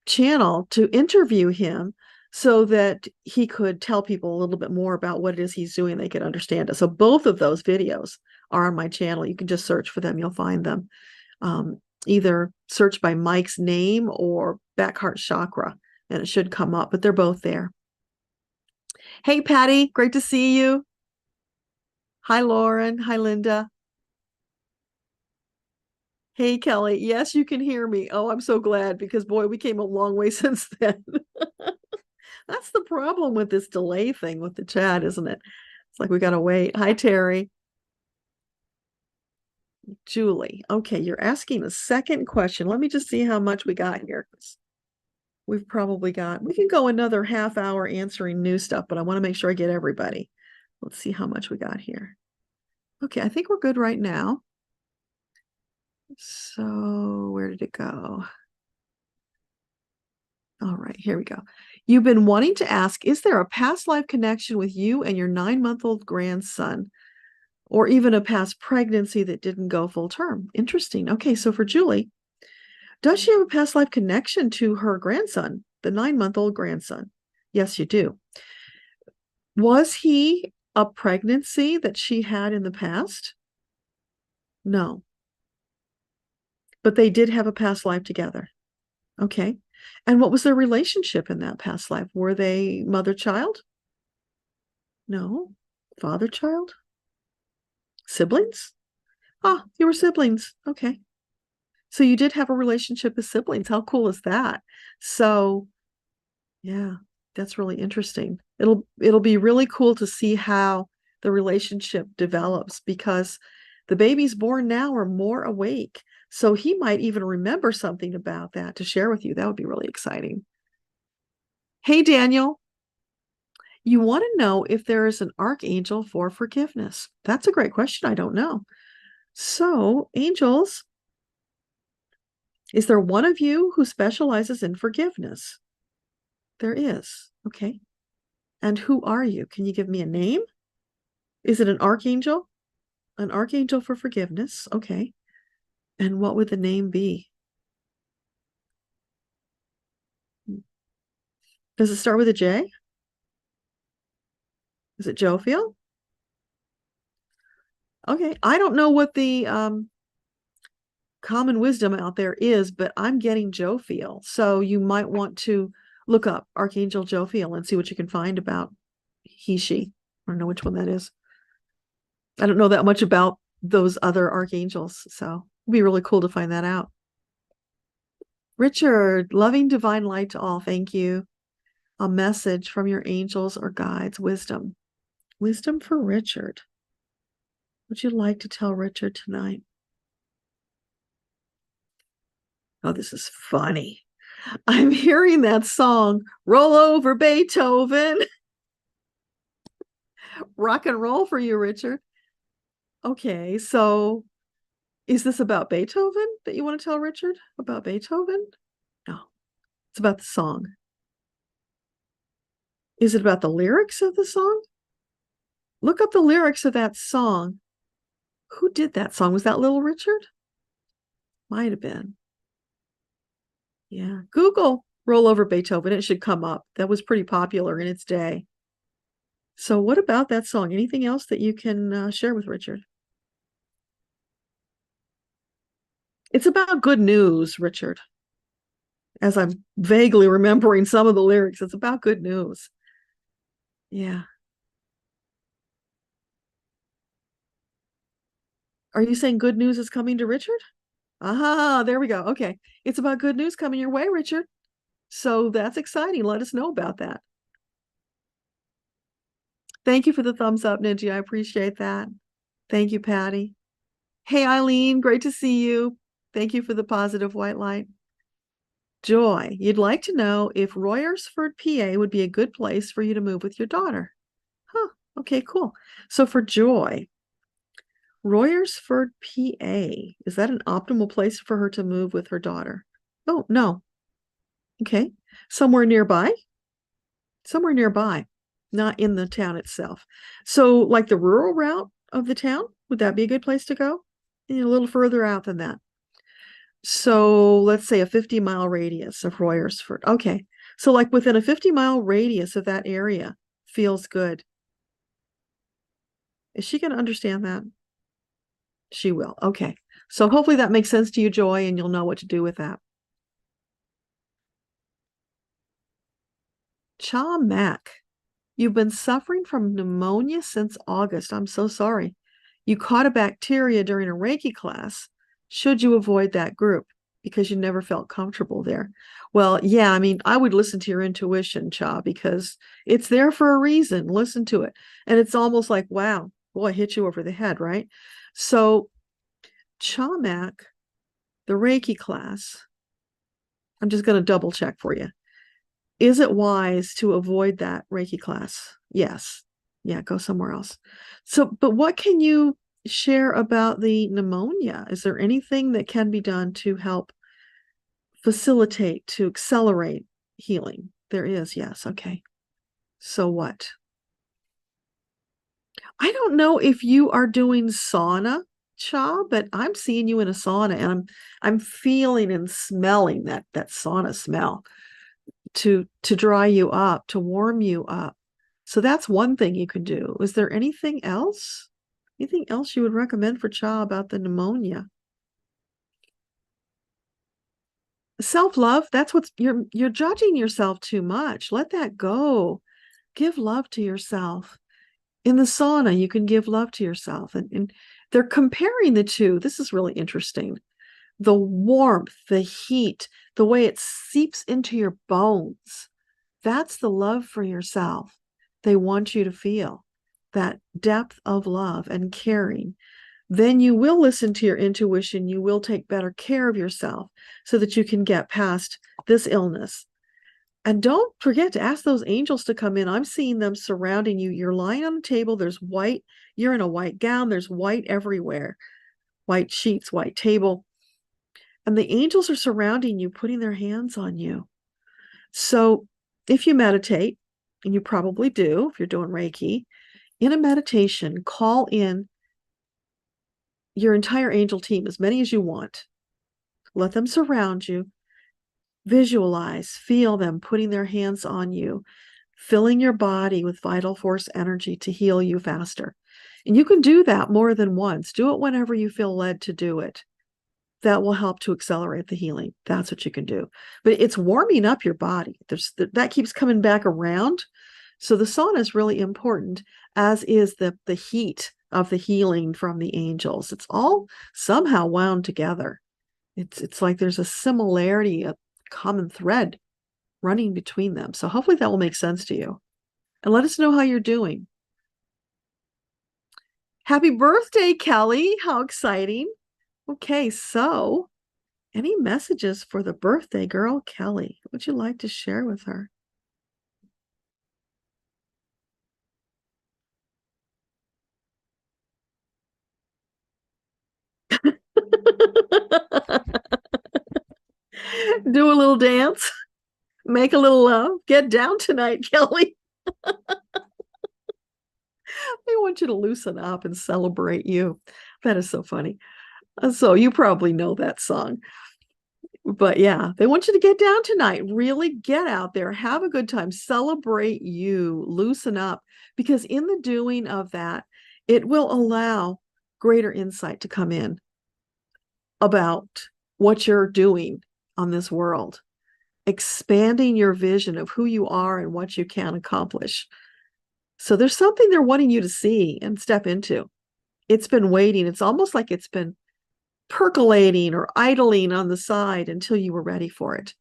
channel to interview him so that he could tell people a little bit more about what it is he's doing. They could understand it. So both of those videos are on my channel. You can just search for them. You'll find them. Either search by Mike's name or back heart chakra, and it should come up, but they're both there. Hey, Patty, great to see you. Hi, Lauren. Hi, Linda. Hey, Kelly. Yes, you can hear me. Oh, I'm so glad because, boy, we came a long way since then. That's the problem with this delay thing with the chat, isn't it? It's like we got to wait. Hi, Terry. Julie. Okay, you're asking a second question. Let me just see how much we got here. We can go another half hour answering new stuff, but I want to make sure I get everybody. Let's see how much we got here. Okay, I think we're good right now. So where did it go? All right, here we go. You've been wanting to ask, is there a past life connection with you and your 9-month-old grandson, or even a past pregnancy that didn't go full term? Interesting. Okay, so for Julie, does she have a past life connection to her grandson, the 9-month-old grandson? Yes, you do. Was he a pregnancy that she had in the past? No. But they did have a past life together. Okay. And what was their relationship in that past life? Were they mother-child? No. Father-child? Siblings? Ah, you were siblings. Okay. So you did have a relationship with siblings. How cool is that? So, yeah, that's really interesting. It'll be really cool to see how the relationship develops, because the babies born now are more awake. So he might even remember something about that to share with you. That would be really exciting. Hey, Daniel, you want to know if there is an archangel for forgiveness? That's a great question. I don't know. So, angels, is there one of you who specializes in forgiveness? There is. Okay. And who are you? Can you give me a name? Is it an archangel? An archangel for forgiveness. Okay. And what would the name be? Does it start with a J? Is it Jophiel? Okay. I don't know what the common wisdom out there is, but I'm getting Jophiel. So you might want to look up Archangel Jophiel and see what you can find about he, she. I don't know which one that is. I don't know that much about those other archangels, so it'd be really cool to find that out. Richard, loving divine light to all. Thank you. A message from your angels or guides. Wisdom. Wisdom for Richard. Would you like to tell Richard tonight? Oh, this is funny. I'm hearing that song, Roll Over Beethoven. Rock and roll for you, Richard. Okay, so is this about Beethoven that you want to tell Richard about Beethoven? No, it's about the song. Is it about the lyrics of the song? Look up the lyrics of that song. Who did that song? Was that Little Richard? Might have been. Yeah. Google Roll Over Beethoven. It should come up. That was pretty popular in its day. So what about that song? Anything else that you can share with Richard? It's about good news, Richard. As I'm vaguely remembering some of the lyrics, it's about good news. Yeah. Are you saying good news is coming to Richard? Aha, there we go. Okay. It's about good news coming your way, Richard. So that's exciting. Let us know about that. Thank you for the thumbs up, Ninja. I appreciate that. Thank you, Patty. Hey, Eileen, great to see you. Thank you for the positive white light. Joy, you'd like to know if Royersford, PA would be a good place for you to move with your daughter. Huh, okay, cool. So for Joy, Royersford, PA, is that an optimal place for her to move with her daughter? Oh, no. Okay, somewhere nearby? Somewhere nearby, not in the town itself. So like the rural route of the town, would that be a good place to go? A little further out than that. So let's say a 50-mile radius of Royersford. Okay. So like within a 50-mile radius of that area feels good. Is she going to understand that? She will. Okay. So hopefully that makes sense to you, Joy, and you'll know what to do with that. Cha Mac, you've been suffering from pneumonia since August. I'm so sorry. You caught a bacteria during a Reiki class. Should you avoid that group? because you never felt comfortable there. Well, yeah, I mean, I would listen to your intuition, Cha, because it's there for a reason. Listen to it. And it's almost like, wow, boy, hit you over the head, right? So Chamak, the Reiki class, I'm just going to double check for you. Is it wise to avoid that Reiki class? Yes. Yeah, go somewhere else. So, but what can you share about the pneumonia? Is there anything that can be done to help facilitate, to accelerate healing? There is, yes. Okay. So what? I don't know if you are doing sauna, Cha, but I'm seeing you in a sauna, and I'm feeling and smelling that sauna smell to dry you up, to warm you up. So that's one thing you could do. Is there anything else? Anything else you would recommend for Cha about the pneumonia? Self-love, that's what's you're judging yourself too much. Let that go. Give love to yourself. In the sauna, you can give love to yourself. And they're comparing the two. This is really interesting. The warmth, the heat, the way it seeps into your bones. That's the love for yourself. They want you to feel that depth of love and caring. Then you will listen to your intuition. You will take better care of yourself so that you can get past this illness. And don't forget to ask those angels to come in. I'm seeing them surrounding you. You're lying on a table. There's white. You're in a white gown. There's white everywhere. White sheets, white table. And the angels are surrounding you, putting their hands on you. So if you meditate, and you probably do if you're doing Reiki, in a meditation, call in your entire angel team, as many as you want. Let them surround you. Visualize, feel them putting their hands on you, filling your body with vital force energy to heal you faster. And you can do that more than once. Do it whenever you feel led to do it. That will help to accelerate the healing. That's what you can do. But it's warming up your body. That keeps coming back around. So the sauna is really important, as is the heat of the healing from the angels. It's all somehow wound together. It's like there's a similarity, a common thread running between them. So hopefully that will make sense to you. And let us know how you're doing. Happy birthday, Kelly. How exciting. Okay, so any messages for the birthday girl, Kelly? What would you like to share with her? Do a little dance, make a little love, get down tonight, Kelly. I want you to loosen up and celebrate you. That is so funny. So you probably know that song. But yeah, they want you to get down tonight. Really get out there, have a good time, celebrate you, loosen up, because in the doing of that, it will allow greater insight to come in about what you're doing on this world, expanding your vision of who you are and what you can accomplish. So there's something they're wanting you to see and step into. It's been waiting. It's almost like it's been percolating or idling on the side until you were ready for it.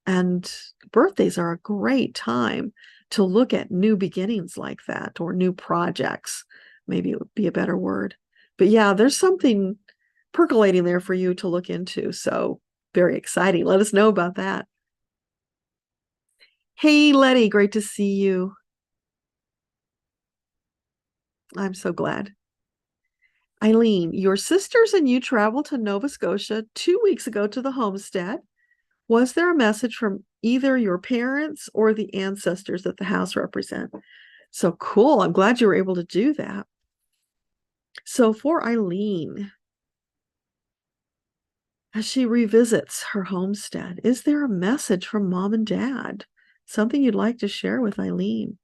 And birthdays are a great time to look at new beginnings like that, or new projects. Maybe it would be a better word. But yeah, there's something percolating there for you to look into. So very exciting. Let us know about that. Hey, Letty, great to see you. I'm so glad. Eileen, your sisters and you traveled to Nova Scotia 2 weeks ago to the homestead. Was there a message from either your parents or the ancestors that the house represent? So cool. I'm glad you were able to do that. So for Eileen, as she revisits her homestead, is there a message from mom and dad? Something you'd like to share with Eileen?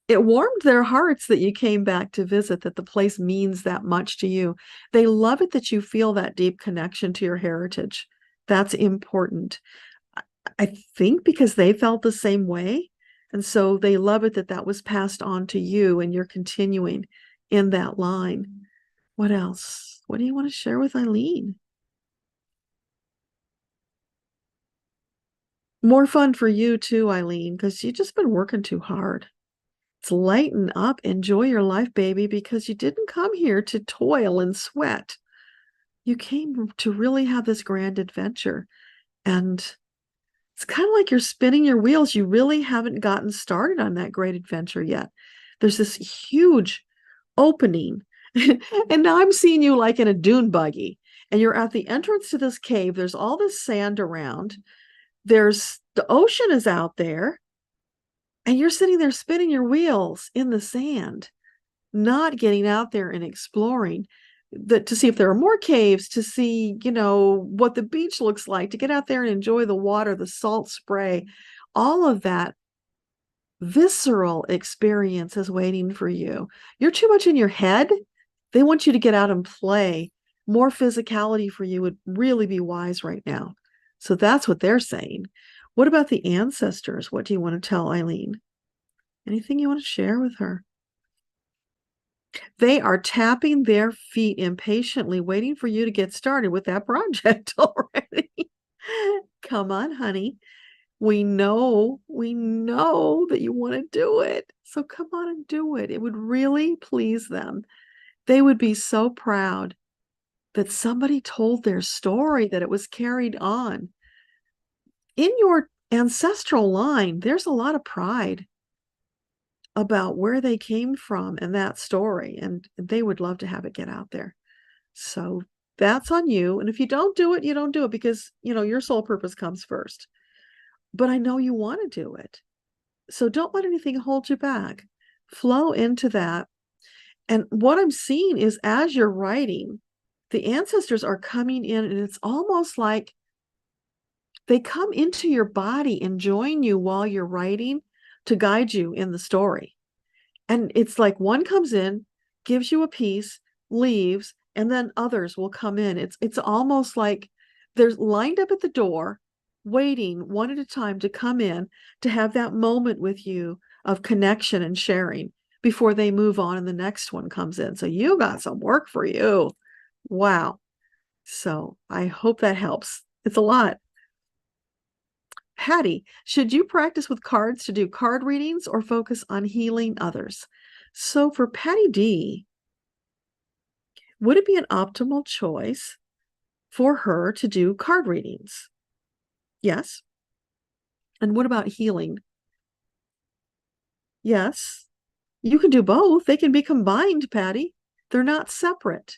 It warmed their hearts that you came back to visit, that the place means that much to you. They love it that you feel that deep connection to your heritage. That's important. I think because they felt the same way. And so they love it that that was passed on to you and you're continuing in that line. What else? What do you want to share with Eileen? More fun for you too, Eileen, because you've just been working too hard. It's lighten up, enjoy your life, baby, because you didn't come here to toil and sweat. You came to really have this grand adventure. And it's kind of like you're spinning your wheels. You really haven't gotten started on that great adventure yet. There's this huge opening. And now I'm seeing you like in a dune buggy. And you're at the entrance to this cave. There's all this sand around. There's the ocean is out there. And you're sitting there spinning your wheels in the sand, not getting out there and exploring to see if there are more caves, to see, what the beach looks like, to get out there and enjoy the water, the salt spray. All of that visceral experience is waiting for you. You're too much in your head. They want you to get out and play. More physicality for you would really be wise right now. So that's what they're saying. What about the ancestors? What do you want to tell Eileen? Anything you want to share with her? They are tapping their feet impatiently, waiting for you to get started with that project already. Come on, honey. We know that you want to do it. So come on and do it. It would really please them. They would be so proud that somebody told their story, that it was carried on. In your ancestral line, there's a lot of pride about where they came from and that story, and they would love to have it get out there. So that's on you. And if you don't do it, you don't do it, because your soul purpose comes first. But I know you want to do it. So don't let anything hold you back. Flow into that. And what I'm seeing is, as you're writing, the ancestors are coming in, and it's almost like they come into your body and join you while you're writing to guide you in the story. And it's like one comes in, gives you a piece, leaves, and then others will come in. It's almost like they're lined up at the door, waiting one at a time to come in, to have that moment with you of connection and sharing before they move on and the next one comes in. So you got some work for you. Wow. So I hope that helps. It's a lot. Patty, should you practice with cards to do card readings or focus on healing others? So for Patty D, would it be an optimal choice for her to do card readings? Yes. And what about healing? Yes. You can do both. They can be combined, Patty. They're not separate.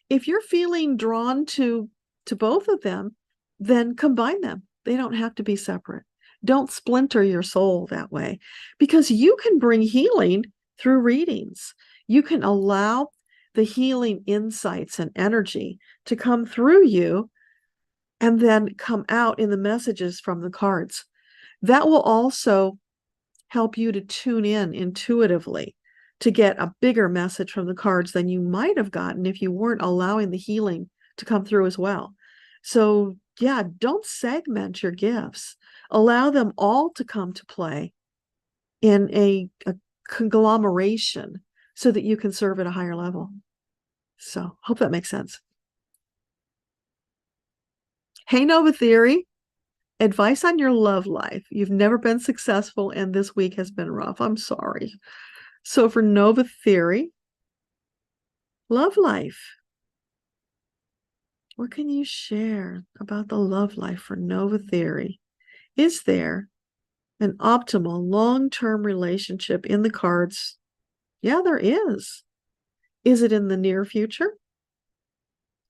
If you're feeling drawn to both of them, then combine them. They don't have to be separate. Don't splinter your soul that way, because you can bring healing through readings. You can allow the healing insights and energy to come through you and then come out in the messages from the cards. That will also help you to tune in intuitively to get a bigger message from the cards than you might have gotten if you weren't allowing the healing to come through as well. So yeah, don't segment your gifts. Allow them all to come to play in a conglomeration so that you can serve at a higher level. So hope that makes sense. Hey, Nova Theory. Advice on your love life. You've never been successful, and this week has been rough. I'm sorry. So for Nova Theory, love life. What can you share about the love life for Nova Theory? Is there an optimal long-term relationship in the cards? Yeah, there is. Is it in the near future?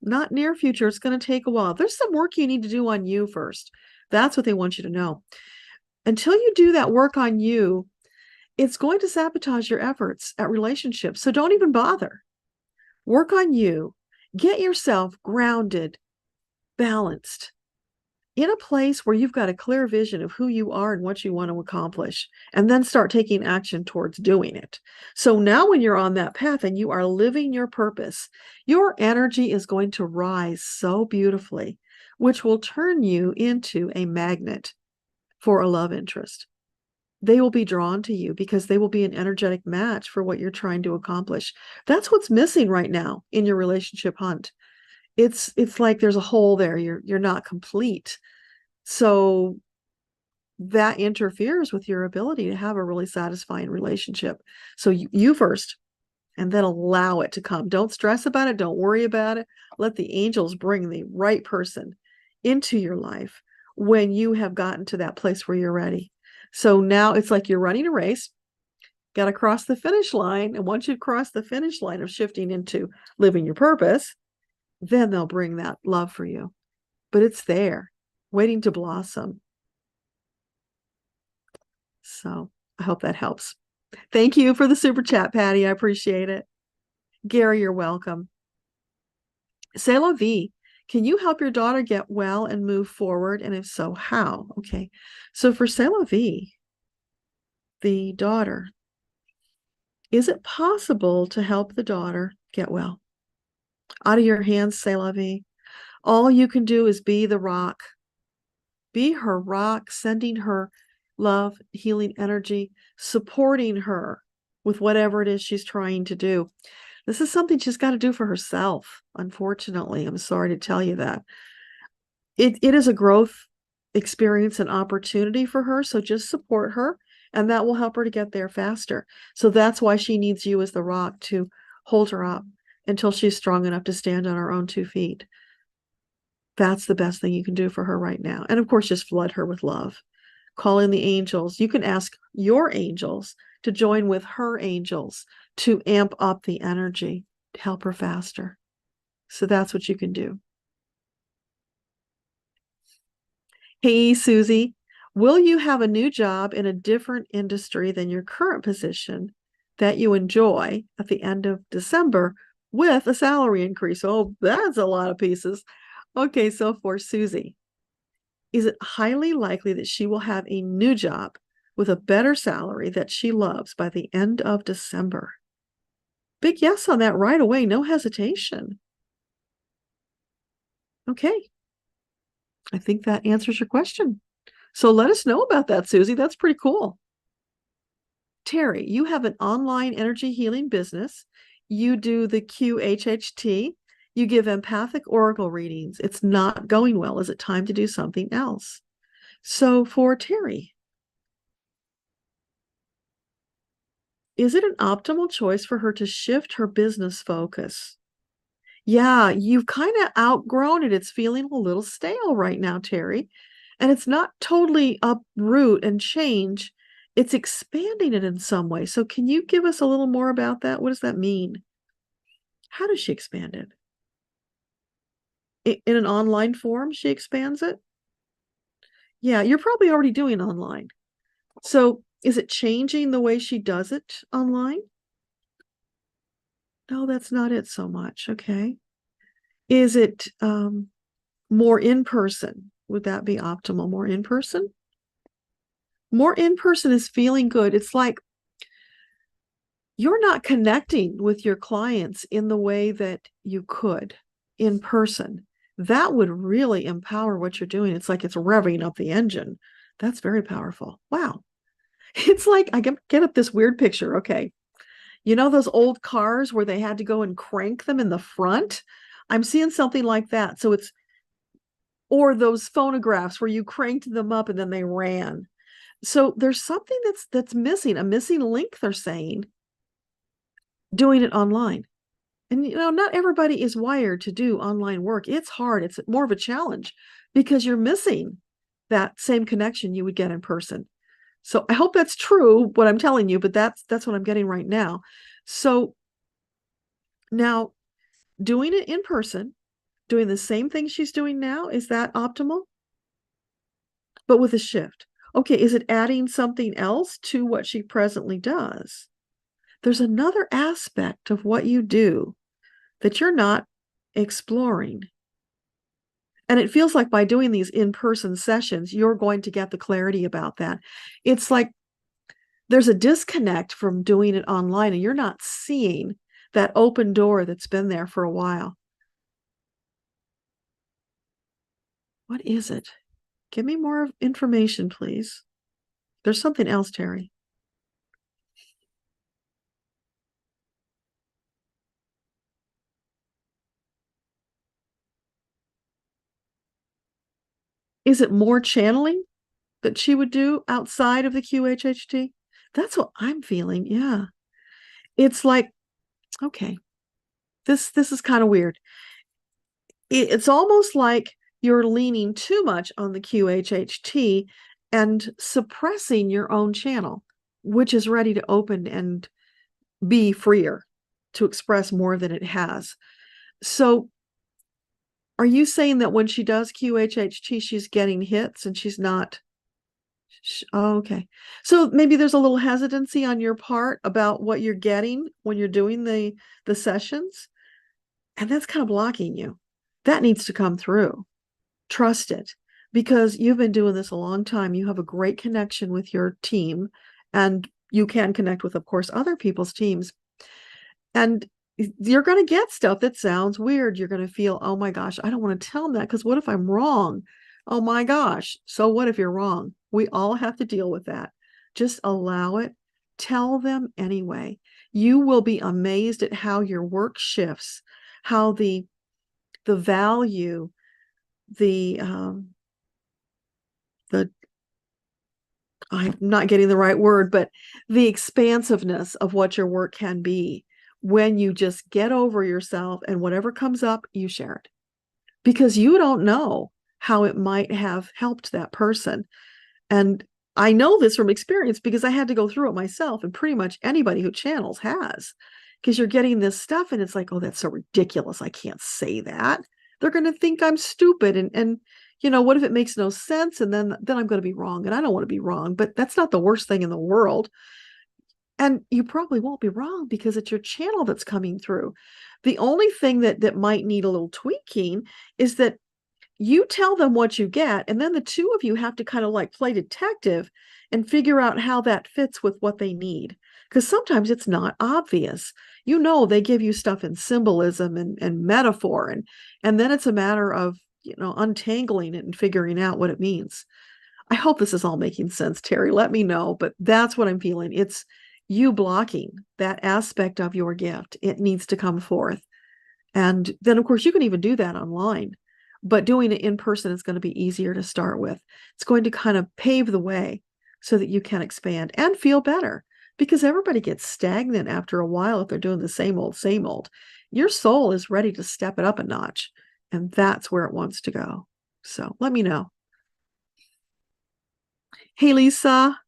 Not near future. It's going to take a while. There's some work you need to do on you first. That's what they want you to know. Until you do that work on you, it's going to sabotage your efforts at relationships. So don't even bother. Work on you. Get yourself grounded, balanced, in a place where you've got a clear vision of who you are and what you want to accomplish, and then start taking action towards doing it. So now when you're on that path and you are living your purpose, your energy is going to rise so beautifully, which will turn you into a magnet for a love interest. they will be drawn to you because they will be an energetic match for what you're trying to accomplish. That's what's missing right now in your relationship hunt. It's like there's a hole there. You're not complete. So that interferes with your ability to have a really satisfying relationship. So you first, and then allow it to come. Don't stress about it. Don't worry about it. Let the angels bring the right person into your life when you have gotten to that place where you're ready. So now it's like you're running a race, got to cross the finish line. And once you cross the finish line of shifting into living your purpose, then they'll bring that love for you. But it's there, waiting to blossom. So I hope that helps. Thank you for the super chat, Patty. I appreciate it. Gary, you're welcome. C'est la vie. Can you help your daughter get well and move forward? And if so, how? Okay. So for C'est la vie, the daughter, is it possible to help the daughter get well? Out of your hands, C'est la vie. All you can do is be the rock. Be her rock, sending her love, healing energy, supporting her with whatever it is she's trying to do. This is something she's got to do for herself, unfortunately. I'm sorry to tell you that. It is a growth experience and opportunity for her, so just support her, and that will help her to get there faster. So that's why she needs you as the rock to hold her up until she's strong enough to stand on her own 2 feet. That's the best thing you can do for her right now. And of course, just flood her with love. Call in the angels. You can ask your angels to join with her angels to amp up the energy to help her faster. So that's what you can do. Hey, Susie, will you have a new job in a different industry than your current position that you enjoy at the end of December with a salary increase? Oh, that's a lot of pieces. Okay, so for Susie, is it highly likely that she will have a new job with a better salary that she loves by the end of December? Big yes on that right away, no hesitation. Okay, I think that answers your question. So let us know about that, Susie. That's pretty cool. Terry, you have an online energy healing business. You do the QHHT. You give empathic oracle readings. It's not going well. Is it time to do something else? So for Terry, is it an optimal choice for her to shift her business focus? Yeah, you've kind of outgrown it. It's feeling a little stale right now, Terry. And it's not totally uproot and change. It's expanding it in some way. So can you give us a little more about that? What does that mean? How does she expand it? In an online form, she expands it? Yeah, you're probably already doing online. So is it changing the way she does it online? No, that's not it so much. Okay. Is it more in person? Would that be optimal? More in person? More in person is feeling good. It's like you're not connecting with your clients in the way that you could in person. That would really empower what you're doing. It's like it's revving up the engine. That's very powerful. Wow. It's like I get up this weird picture. Okay. You know those old cars where they had to go and crank them in the front? I'm seeing something like that. So it's, or those phonographs where you cranked them up and then they ran. So there's something that's missing, a missing link, they're saying, doing it online. And not everybody is wired to do online work. It's hard. It's more of a challenge because you're missing that same connection you would get in person. So I hope that's true, what I'm telling you, but that's what I'm getting right now. So now doing it in person, doing the same thing she's doing now, is that optimal? But with a shift. Okay, is it adding something else to what she presently does? There's another aspect of what you do that you're not exploring. And it feels like by doing these in-person sessions, you're going to get the clarity about that. It's like there's a disconnect from doing it online, and you're not seeing that open door that's been there for a while. What is it? Give me more information, please. There's something else, Terry. Is it more channeling that she would do outside of the QHHT? That's what I'm feeling. Yeah. It's like, okay, this is kind of weird. It's almost like you're leaning too much on the QHHT and suppressing your own channel, which is ready to open and be freer to express more than it has. So are you saying that when she does QHHT, she's getting hits and she's not? Oh, okay. So maybe there's a little hesitancy on your part about what you're getting when you're doing the sessions, and that's kind of blocking you. That needs to come through. Trust it, because you've been doing this a long time. You have a great connection with your team, and you can connect with, of course, other people's teams. And you're going to get stuff that sounds weird. You're going to feel, oh my gosh, I don't want to tell them that because what if I'm wrong? Oh my gosh. So what if you're wrong? We all have to deal with that. Just allow it. Tell them anyway. You will be amazed at how your work shifts, how the value, the I'm not getting the right word, but the expansiveness of what your work can be when you just get over yourself and whatever comes up, you share it. Because you don't know how it might have helped that person. And I know this from experience because I had to go through it myself, and pretty much anybody who channels has. Because you're getting this stuff and it's like, oh, that's so ridiculous. I can't say that. They're going to think I'm stupid. And you know, what if it makes no sense? And then I'm going to be wrong. And I don't want to be wrong, but that's not the worst thing in the world. And you probably won't be wrong because it's your channel that's coming through. The only thing that might need a little tweaking is that you tell them what you get, and then the two of you have to kind of like play detective and figure out how that fits with what they need. Because sometimes it's not obvious. You know, they give you stuff in symbolism and metaphor, and then it's a matter of, you know, untangling it and figuring out what it means. I hope this is all making sense, Terry. Let me know, but that's what I'm feeling. It's you blocking that aspect of your gift. It needs to come forth. And then, of course, you can even do that online, but doing it in person is going to be easier to start with. It's going to kind of pave the way so that you can expand and feel better, because everybody gets stagnant after a while if they're doing the same old, same old. Your soul is ready to step it up a notch, and that's where it wants to go. So let me know. Hey, Lisa.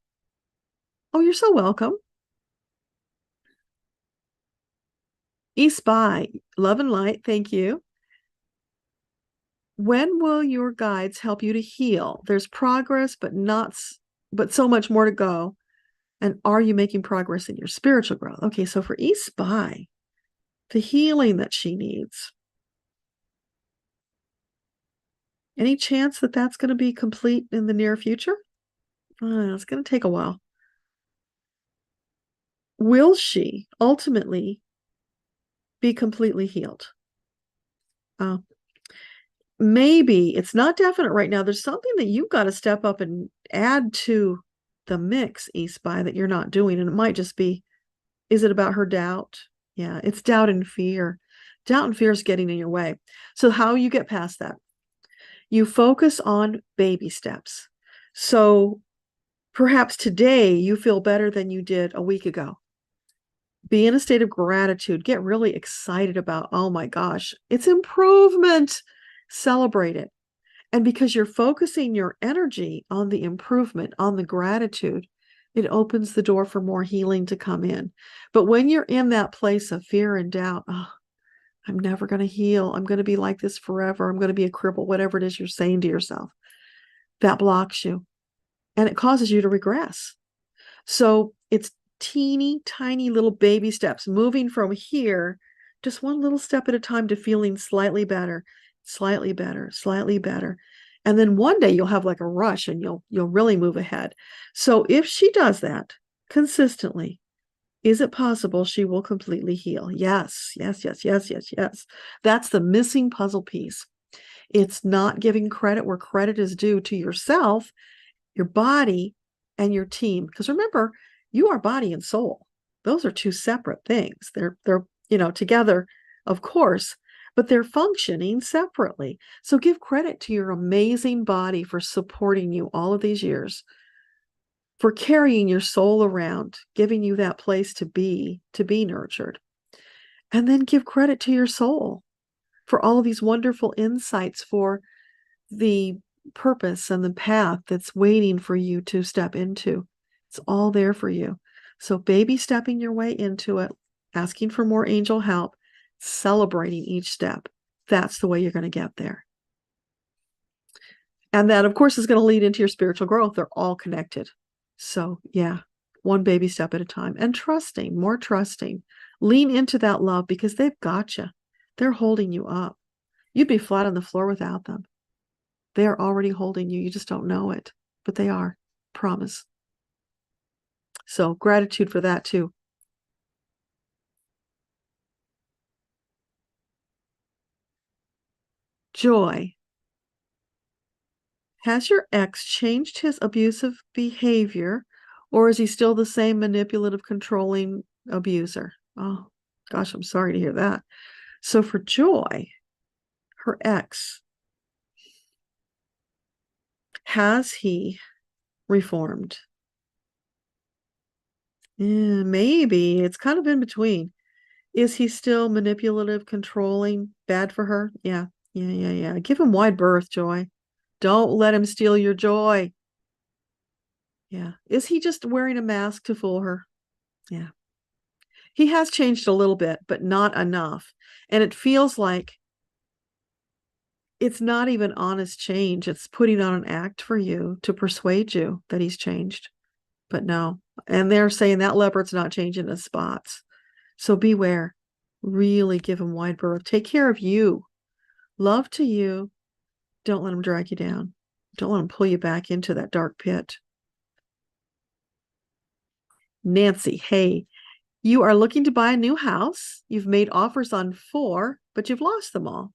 Oh, you're so welcome. Spy, love and light. Thank you. When will your guides help you to heal? There's progress, but so much more to go. And are you making progress in your spiritual growth? Okay, so for Spy, the healing that she needs, any chance that that's going to be complete in the near future? It's going to take a while. Will she ultimately be completely healed? Maybe. It's not definite right now. There's something that you've got to step up and add to the mix, Spy, that you're not doing. And it might just be, is it about her doubt? Yeah, it's doubt and fear. Doubt and fear is getting in your way. So how you get past that? You focus on baby steps. So perhaps today you feel better than you did a week ago. Be in a state of gratitude. Get really excited about, oh my gosh, it's improvement. Celebrate it. And because you're focusing your energy on the improvement, on the gratitude, it opens the door for more healing to come in. But when you're in that place of fear and doubt, oh, I'm never going to heal. I'm going to be like this forever. I'm going to be a cripple, whatever it is you're saying to yourself, that blocks you and it causes you to regress. So it's teeny tiny little baby steps, moving from here, just one little step at a time, to feeling slightly better, slightly better, slightly better. And then one day you'll have like a rush and you'll really move ahead. So if she does that consistently, is it possible she will completely heal? Yes, yes, yes, yes, yes, yes. That's the missing puzzle piece. It's not giving credit where credit is due to yourself, your body, and your team. Because remember, you are body and soul. Those are two separate things. They're together, of course, but they're functioning separately. So give credit to your amazing body for supporting you all of these years, for carrying your soul around, giving you that place to be nurtured. And then give credit to your soul for all of these wonderful insights, for the purpose and the path that's waiting for you to step into. It's all there for you. So baby stepping your way into it, asking for more angel help, celebrating each step. That's the way you're going to get there. And that, of course, is going to lead into your spiritual growth. They're all connected. So yeah, one baby step at a time. And trusting, more trusting. Lean into that love, because they've got you. They're holding you up. You'd be flat on the floor without them. They are already holding you. You just don't know it, but they are. Promise. So gratitude for that too. Joy. Has your ex changed his abusive behavior, or is he still the same manipulative, controlling abuser? Oh, gosh, I'm sorry to hear that. So for Joy, her ex, has he reformed? Yeah, maybe. It's kind of in between. Is he still manipulative, controlling, bad for her? Yeah. Give him wide berth, Joy. Don't let him steal your joy. Yeah. Is he just wearing a mask to fool her? Yeah. He has changed a little bit, but not enough. And it feels like it's not even honest change. It's putting on an act for you to persuade you that he's changed. But no. And they're saying that leopard's not changing his spots. So beware. Really give him wide berth. Take care of you. Love to you. Don't let him drag you down. Don't let him pull you back into that dark pit. Nancy, hey, you are looking to buy a new house. You've made offers on 4, but you've lost them all.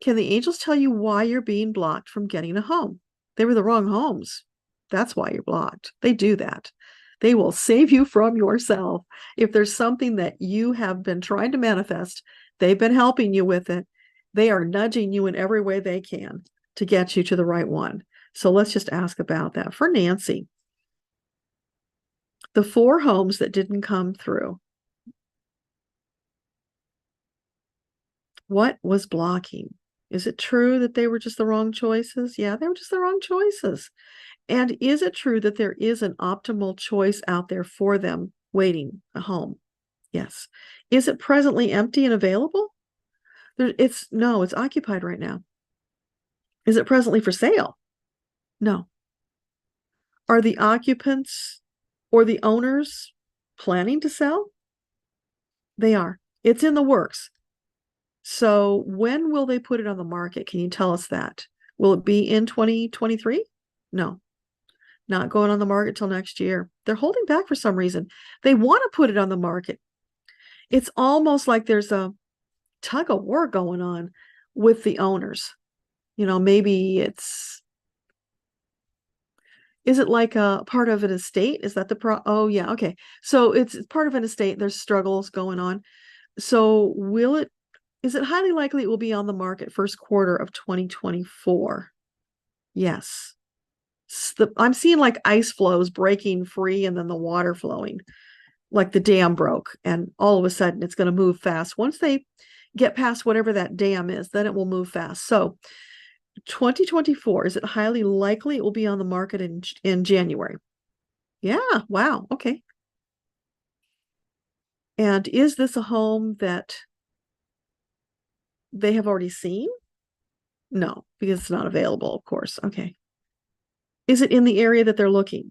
Can the angels tell you why you're being blocked from getting a home? They were the wrong homes. That's why you're blocked. They do that. They will save you from yourself. If there's something that you have been trying to manifest, they've been helping you with it. They are nudging you in every way they can to get you to the right one. So let's just ask about that. For Nancy, the 4 homes that didn't come through, what was blocking? Is it true that they were just the wrong choices? Yeah, they were just the wrong choices. And is it true that there is an optimal choice out there for them waiting a home? Yes. Is it presently empty and available? It's occupied right now. Is it presently for sale? No. Are the occupants or the owners planning to sell? They are. It's in the works. So when will they put it on the market? Can you tell us that? Will it be in 2023? No. Not going on the market till next year. They're holding back for some reason. They want to put it on the market. It's almost like there's a tug of war going on with the owners. Maybe is it like a part of an estate? Is that oh yeah, okay. So it's part of an estate. There's struggles going on. So is it highly likely it will be on the market first quarter of 2024? Yes. I'm seeing like ice flows breaking free and then the water flowing, like the dam broke, and all of a sudden it's going to move fast. Once they get past whatever that dam is, then it will move fast. So 2024, is it highly likely it will be on the market in January? Yeah, wow, okay. And is this a home that they have already seen? No, because it's not available, of course. Okay. Is it in the area that they're looking?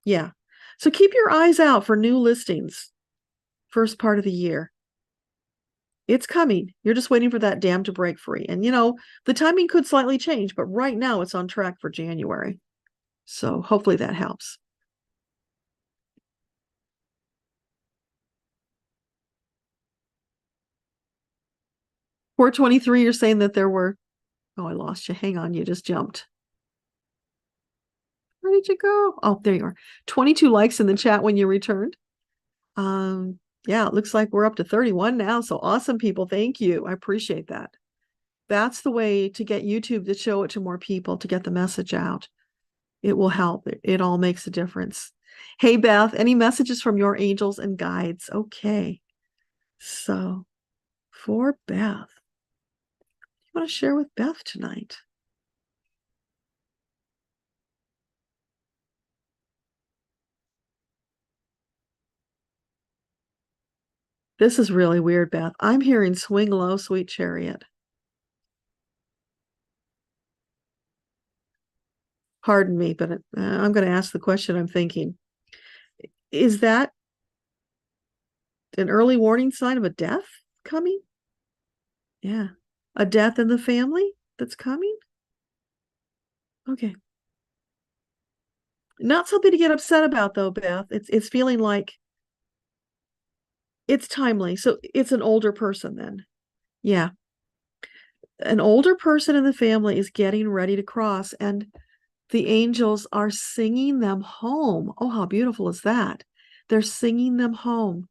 Yeah. So keep your eyes out for new listings first part of the year. It's coming. You're just waiting for that dam to break free. And, the timing could slightly change, but right now it's on track for January. So hopefully that helps. For 23, you're saying that there were, oh, I lost you. Hang on, you just jumped. Where did you go? Oh, there you are. 22 likes in the chat when you returned. Yeah, it looks like we're up to 31 now. So awesome, people. Thank you. I appreciate that. That's the way to get YouTube to show it to more people, to get the message out. It will help. It all makes a difference. Hey, Beth, any messages from your angels and guides? Okay. So for Beth, you want to share with Beth tonight? This is really weird, Beth. I'm hearing swing low, sweet chariot. Pardon me, but I'm going to ask the question I'm thinking. Is that an early warning sign of a death coming? Yeah. A death in the family that's coming? Okay. Not something to get upset about, though, Beth. It's feeling like it's timely. So it's an older person then. Yeah. An older person in the family is getting ready to cross, and the angels are singing them home. Oh, how beautiful is that? They're singing them home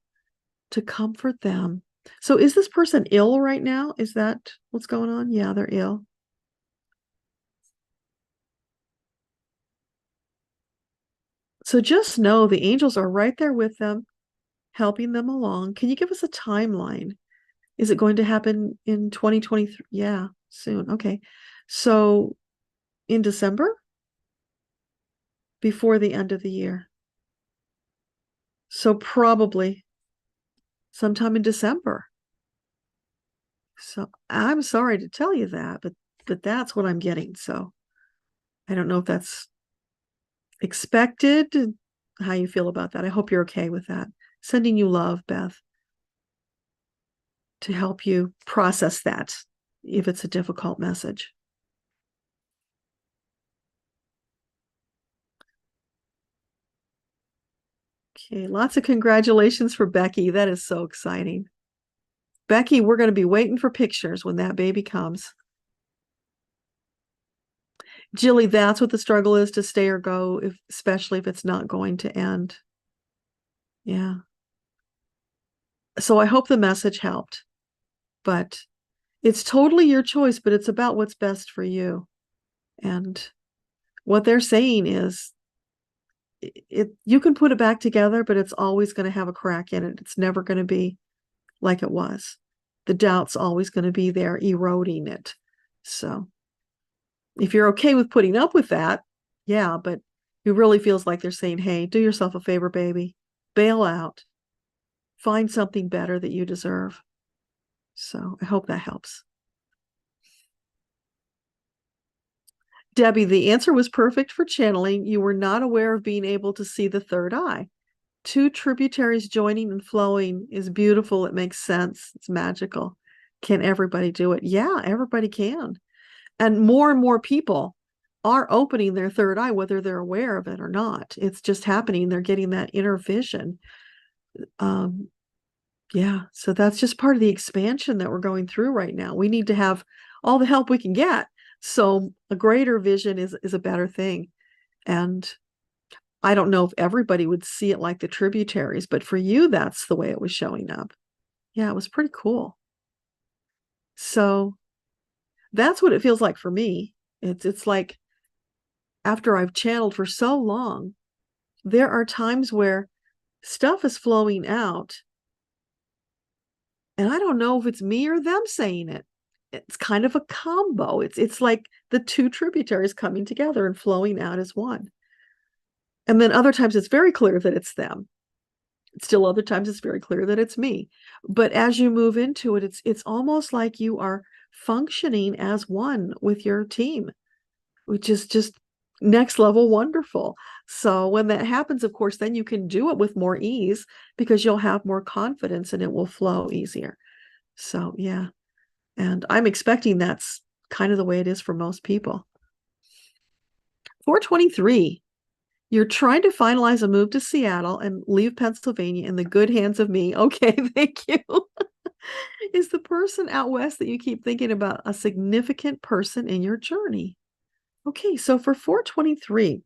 to comfort them. So is this person ill right now? Is that what's going on? Yeah, they're ill. So just know the angels are right there with them, helping them along. Can you give us a timeline? Is it going to happen in 2023? Yeah, soon. Okay. So in December? Before the end of the year. So probably sometime in December. So I'm sorry to tell you that, but that's what I'm getting. So I don't know if that's expected, how you feel about that. I hope you're okay with that. Sending you love, Beth, to help you process that if it's a difficult message. Okay, lots of congratulations for Becky. That is so exciting. Becky, we're going to be waiting for pictures when that baby comes. Jilly, that's what the struggle is, to stay or go, especially if it's not going to end. Yeah. So I hope the message helped, but it's totally your choice, but it's about what's best for you. And what they're saying is you can put it back together, but it's always going to have a crack in it. It's never going to be like it was. The doubt's always going to be there, eroding it. So if you're okay with putting up with that, yeah, but it really feels like they're saying, hey, do yourself a favor, baby. Bail out. Find something better that you deserve. So I hope that helps. Debbie, the answer was perfect for channeling. You were not aware of being able to see the third eye. Two tributaries joining and flowing is beautiful. It makes sense. It's magical. Can everybody do it? Yeah, everybody can. And more people are opening their third eye, whether they're aware of it or not. It's just happening. They're getting that inner vision. Yeah, so that's just part of the expansion that we're going through right now. We need to have all the help we can get. So a greater vision is a better thing. And I don't know if everybody would see it like the tributaries, but for you, that's the way it was showing up. Yeah, it was pretty cool. So that's what it feels like for me. It's like after I've channeled for so long, there are times where stuff is flowing out, and I don't know if it's me or them saying it. It's kind of a combo. It's like the two tributaries coming together and flowing out as one. And then other times it's very clear that it's them. Still other times it's very clear that it's me. But as you move into it, it's almost like you are functioning as one with your team, which is just next level wonderful. So when that happens, of course, then you can do it with more ease because you'll have more confidence and it will flow easier. So yeah. And I'm expecting that's kind of the way it is for most people. 423. You're trying to finalize a move to Seattle and leave Pennsylvania in the good hands of me. Okay, thank you. Is the person out west that you keep thinking about a significant person in your journey? Okay, so for 423,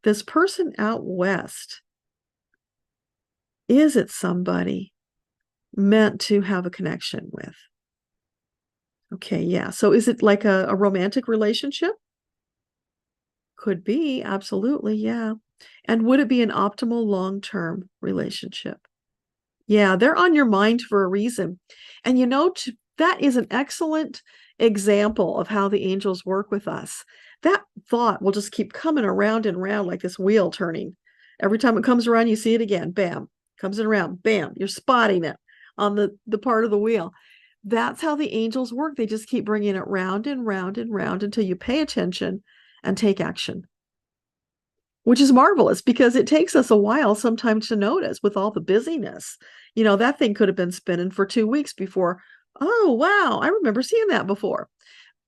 This person out west, is it somebody meant to have a connection with? Okay, yeah. So is it like a romantic relationship? Could be, absolutely, yeah. And would it be an optimal long-term relationship? Yeah, they're on your mind for a reason. And that is an excellent example of how the angels work with us. That thought will just keep coming around and around like this wheel turning. Every time it comes around, you see it again. Bam, comes it around. Bam, you're spotting it on the part of the wheel. That's how the angels work. They just keep bringing it round and round and round until you pay attention and take action, which is marvelous because it takes us a while sometimes to notice with all the busyness. That thing could have been spinning for 2 weeks before. Oh, wow, I remember seeing that before.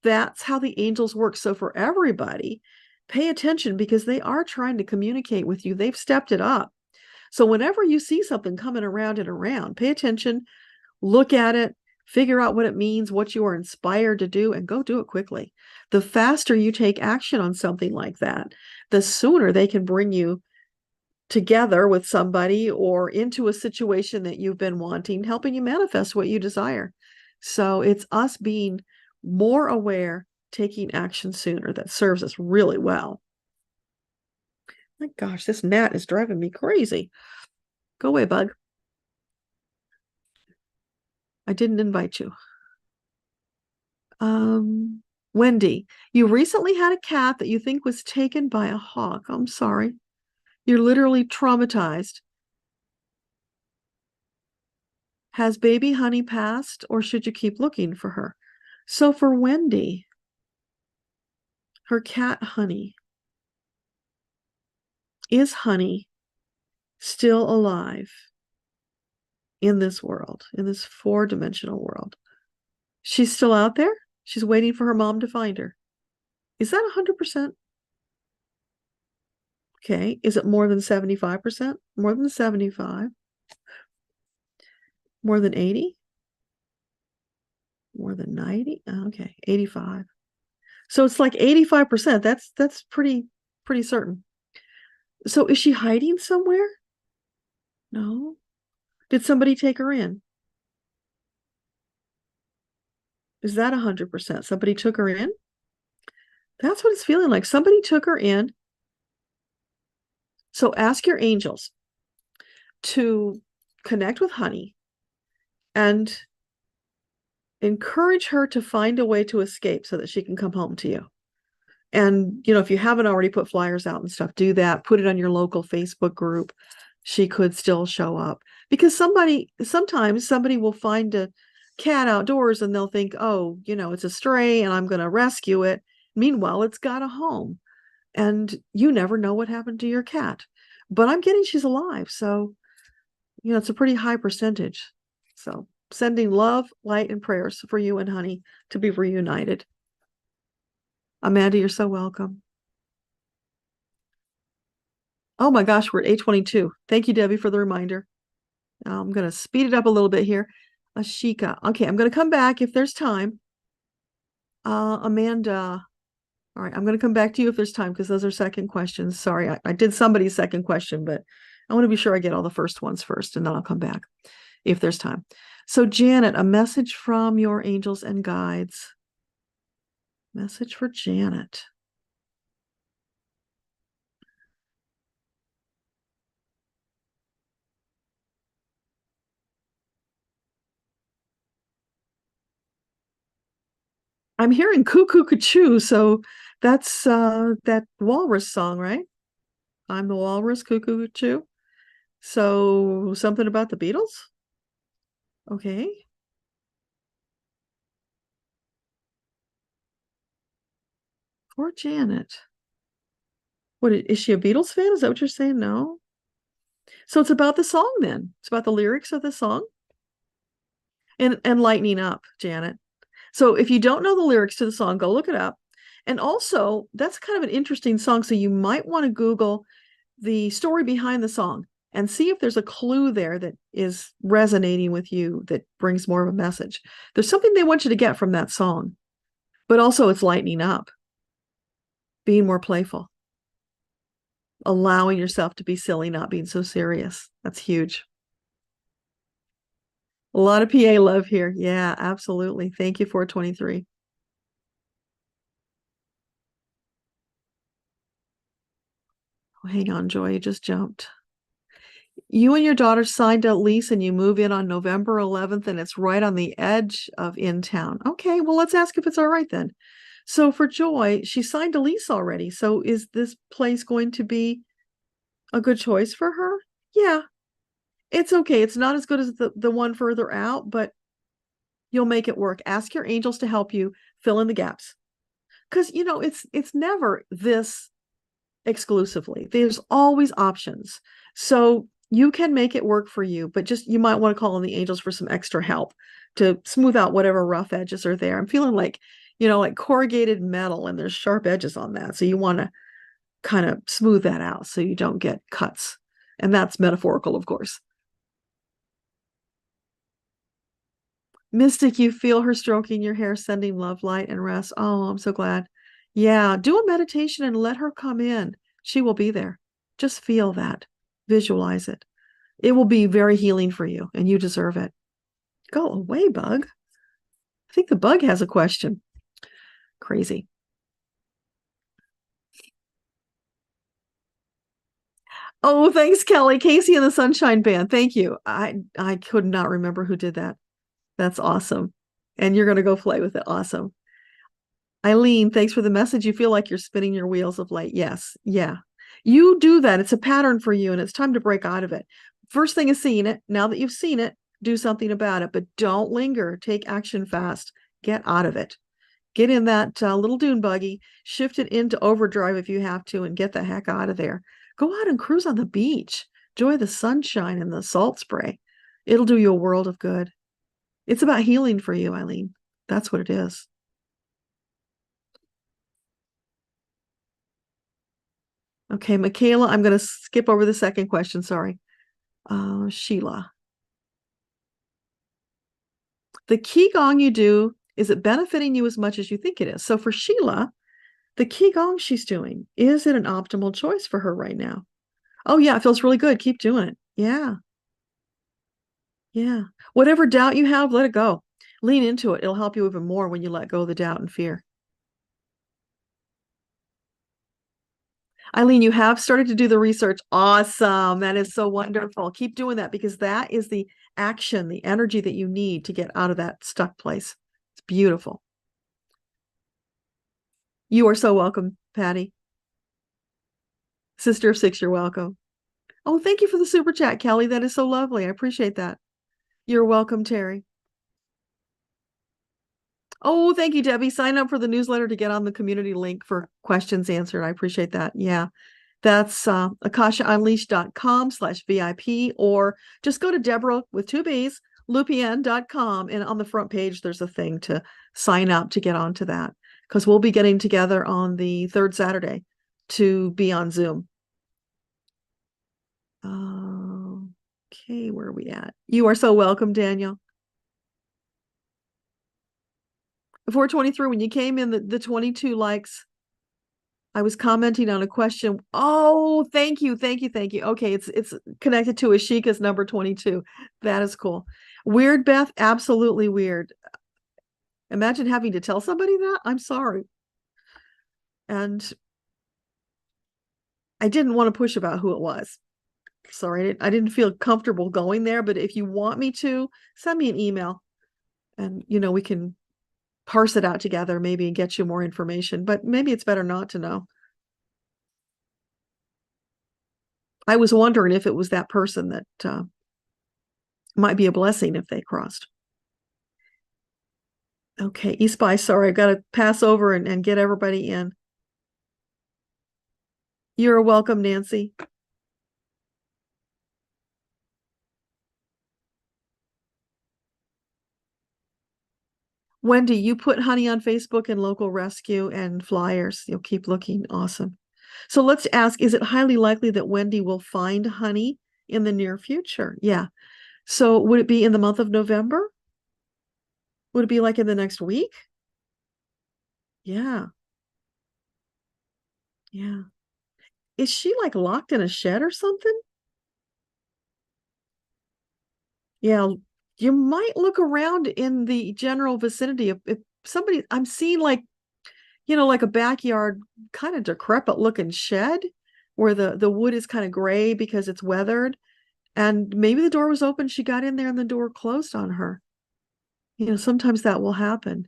That's how the angels work. So for everybody, pay attention because they are trying to communicate with you. They've stepped it up. So whenever you see something coming around and around, pay attention, look at it, figure out what it means, what you are inspired to do, and go do it quickly. The faster you take action on something like that, the sooner they can bring you together with somebody or into a situation that you've been wanting, helping you manifest what you desire. So it's us being more aware, taking action sooner that serves us really well. My gosh, this gnat is driving me crazy. Go away, bug. I didn't invite you. Wendy, you recently had a cat that you think was taken by a hawk. I'm sorry. You're literally traumatized. Has baby Honey passed, or should you keep looking for her? So for Wendy, her cat Honey, is Honey still alive in this world, in this 4-dimensional world? She's still out there? She's waiting for her mom to find her. Is that 100%? Okay. Is it more than 75%? More than 75? More than 80? More than 90? Okay, 85. So it's like 85%. That's pretty certain. So is she hiding somewhere? No. Did somebody take her in? Is that 100%? Somebody took her in? That's what it's feeling like. Somebody took her in. So ask your angels to connect with Honey and encourage her to find a way to escape so that she can come home to you. And, if you haven't already put flyers out and stuff, do that. Put it on your local Facebook group. She could still show up because sometimes somebody will find a cat outdoors and they'll think, oh, it's a stray and I'm going to rescue it. Meanwhile, it's got a home and you never know what happened to your cat. But I'm getting she's alive. So, it's a pretty high percentage. So sending love, light, and prayers for you and Honey to be reunited. Amanda, you're so welcome. Oh my gosh, we're at 8:22. Thank you, Debbie, for the reminder. I'm going to speed it up a little bit here. Ashika. Okay, I'm going to come back if there's time. Amanda. All right, I'm going to come back to you if there's time because those are second questions. Sorry, I did somebody's second question, but I want to be sure I get all the first ones first, and then I'll come back if there's time. So Janet, a message from your angels and guides. Message for Janet. I'm hearing cuckoo cuckoo, so that's that walrus song, right? I'm the walrus, cuckoo cuckoo. So something about the Beatles? Okay. Poor Janet. What is she a Beatles fan? Is that what you're saying? No. So it's about the song then. It's about the lyrics of the song. And lightening up, Janet. So if you don't know the lyrics to the song, go look it up. And also, that's kind of an interesting song. So you might want to Google the story behind the song and see if there's a clue there that is resonating with you that brings more of a message. There's something they want you to get from that song, but also it's lightening up, being more playful. allowing yourself to be silly, not being so serious. That's huge. A lot of PA love here. Yeah, absolutely. Thank you, 423. Oh, hang on, Joy, you just jumped. You and your daughter signed a lease and you move in on November 11th, and it's right on the edge of in town. Okay, well, let's ask if it's all right then. So for Joy, she signed a lease already. So is this place going to be a good choice for her? Yeah, it's okay. It's not as good as the one further out, but you'll make it work. Ask your angels to help you fill in the gaps. Because it's never this exclusively. There's always options. So you can make it work for you, but just you might want to call on the angels for some extra help to smooth out whatever rough edges are there. I'm feeling like, like corrugated metal and there's sharp edges on that. So you want to kind of smooth that out so you don't get cuts. And that's metaphorical, of course. Mystic, you feel her stroking your hair, sending love, light, and rest. Oh, I'm so glad. Yeah, do a meditation and let her come in. She will be there. Just feel that. Visualize it. It will be very healing for you, and you deserve it. Go away, bug. I think the bug has a question. Crazy. Oh, thanks, Kelly. Casey and the Sunshine Band. Thank you. I could not remember who did that. That's awesome. And you're going to go play with it. Awesome. Eileen, thanks for the message. You feel like you're spinning your wheels of light. Yes. Yeah. You do that. It's a pattern for you, and it's time to break out of it. First thing is seeing it. Now that you've seen it, do something about it, but don't linger. Take action fast. Get out of it. Get in that little dune buggy, shift it into overdrive if you have to, and get the heck out of there. Go out and cruise on the beach. Enjoy the sunshine and the salt spray. It'll do you a world of good. It's about healing for you, Eileen. That's what it is. Okay, Michaela, I'm going to skip over the second question. Sorry. Sheila. The Qigong you do, is it benefiting you as much as you think it is? So for Sheila, the Qigong she's doing, is it an optimal choice for her right now? Oh, yeah, it feels really good. Keep doing it. Yeah. Yeah. Whatever doubt you have, let it go. Lean into it. It'll help you even more when you let go of the doubt and fear. Eileen, you have started to do the research. Awesome. That is so wonderful. Keep doing that because that is the action, the energy that you need to get out of that stuck place. It's beautiful. You are so welcome, Patty. Sister of Six, you're welcome. Oh, thank you for the super chat, Kelly. That is so lovely. I appreciate that. You're welcome, Terry. Oh, thank you, Debbie. Sign up for the newsletter to get on the community link for questions answered. I appreciate that. Yeah. That's akashaunleashed.com/VIP, or just go to Debbra with 2 B's, Lupien.com. And on the front page, there's a thing to sign up to get onto that because we'll be getting together on the third Saturday to be on Zoom. Okay, where are we at? You are so welcome, Daniel. 423, when you came in, the 22 likes, I was commenting on a question. Oh, thank you. Okay, it's connected to Ashika's number 22. That is cool. Weird, Beth? Absolutely weird. Imagine having to tell somebody that. I'm sorry. And I didn't want to push about who it was. Sorry, I didn't feel comfortable going there, but if you want me to, send me an email and we can parse it out together maybe and get you more information, but maybe it's better not to know. I was wondering if it was that person that might be a blessing if they crossed. Okay, Espy, sorry, I've got to pass over and get everybody in. You're welcome, Nancy. Wendy, you put honey on Facebook and local rescue and flyers. You'll keep looking. Awesome. So let's ask, is it highly likely that Wendy will find honey in the near future? Yeah. So would it be in the month of November? Would it be like in the next week? Yeah. Yeah. is she like locked in a shed or something? Yeah, you might look around in the general vicinity if somebody, I'm seeing like, like a backyard kind of decrepit looking shed where the wood is kind of gray because it's weathered. And maybe the door was open, she got in there and the door closed on her. Sometimes that will happen.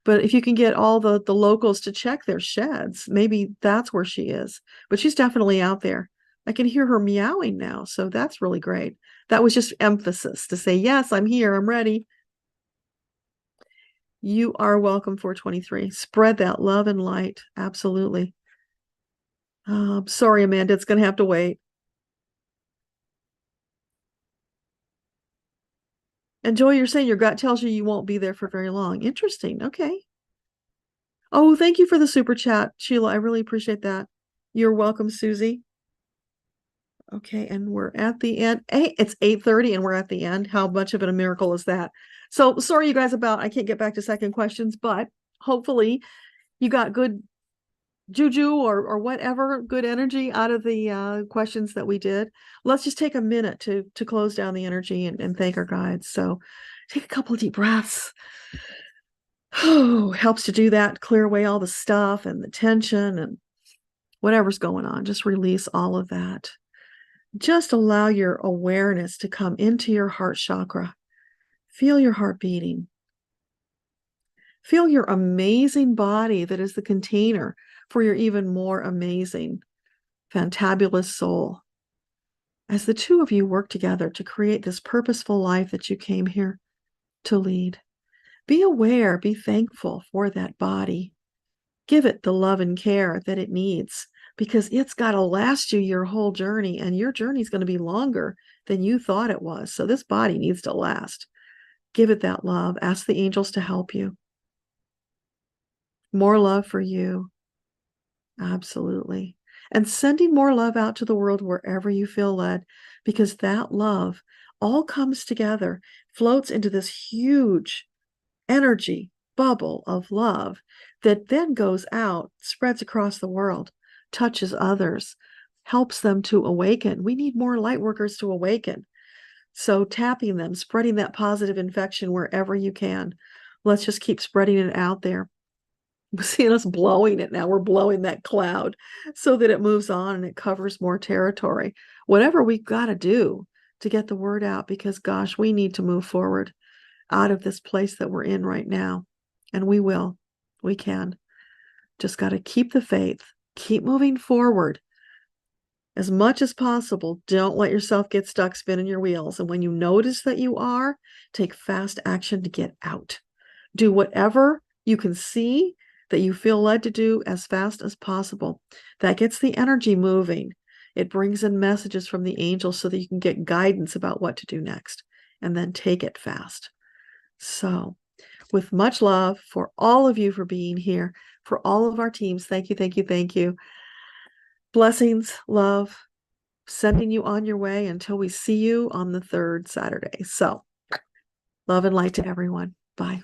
But if you can get all the locals to check their sheds, maybe that's where she is. But she's definitely out there. I can hear her meowing now, so that's really great. That was just emphasis to say, yes, I'm here, I'm ready. You are welcome, 423. Spread that love and light. Absolutely. Sorry, Amanda, it's going to have to wait. And Joy, you're saying your gut tells you won't be there for very long. Interesting. Okay. Oh, thank you for the super chat, Sheila. I really appreciate that. You're welcome, Susie. Okay, and we're at the end. Hey, it's 8:30 and we're at the end. How much of a miracle is that? So sorry, you guys, about I can't get back to second questions, but hopefully you got good juju or whatever, good energy out of the questions that we did. Let's just take a minute to close down the energy and thank our guides. So take a couple of deep breaths. Helps to do that, clear away all the stuff and the tension and whatever's going on. Just release all of that. Just allow your awareness to come into your heart chakra. Feel your heart beating. Feel your amazing body that is the container for your even more amazing, fantabulous soul. As the two of you work together to create this purposeful life that you came here to lead, be aware, be thankful for that body. Give it the love and care that it needs, because it's got to last you your whole journey, and your journey is going to be longer than you thought it was. So this body needs to last. Give it that love. Ask the angels to help you. More love for you. Absolutely. And sending more love out to the world wherever you feel led, because that love all comes together, floats into this huge energy bubble of love that then goes out, spreads across the world, touches others, helps them to awaken. We need more light workers to awaken. So tapping them, spreading that positive infection wherever you can. Let's just keep spreading it out there. We're seeing us blowing it now. We're blowing that cloud so that it moves on and it covers more territory. Whatever we've got to do to get the word out, because gosh, we need to move forward out of this place that we're in right now. And we will. We can. Just got to keep the faith, keep moving forward as much as possible. Don't let yourself get stuck spinning your wheels. And when you notice that you are, take fast action to get out. Do whatever you can see that you feel led to do as fast as possible. That gets the energy moving. It brings in messages from the angels so that you can get guidance about what to do next, and then take it fast. So with much love for all of you for being here, for all of our teams, thank you, thank you, thank you. Blessings, love, sending you on your way until we see you on the third Saturday. So love and light to everyone. Bye.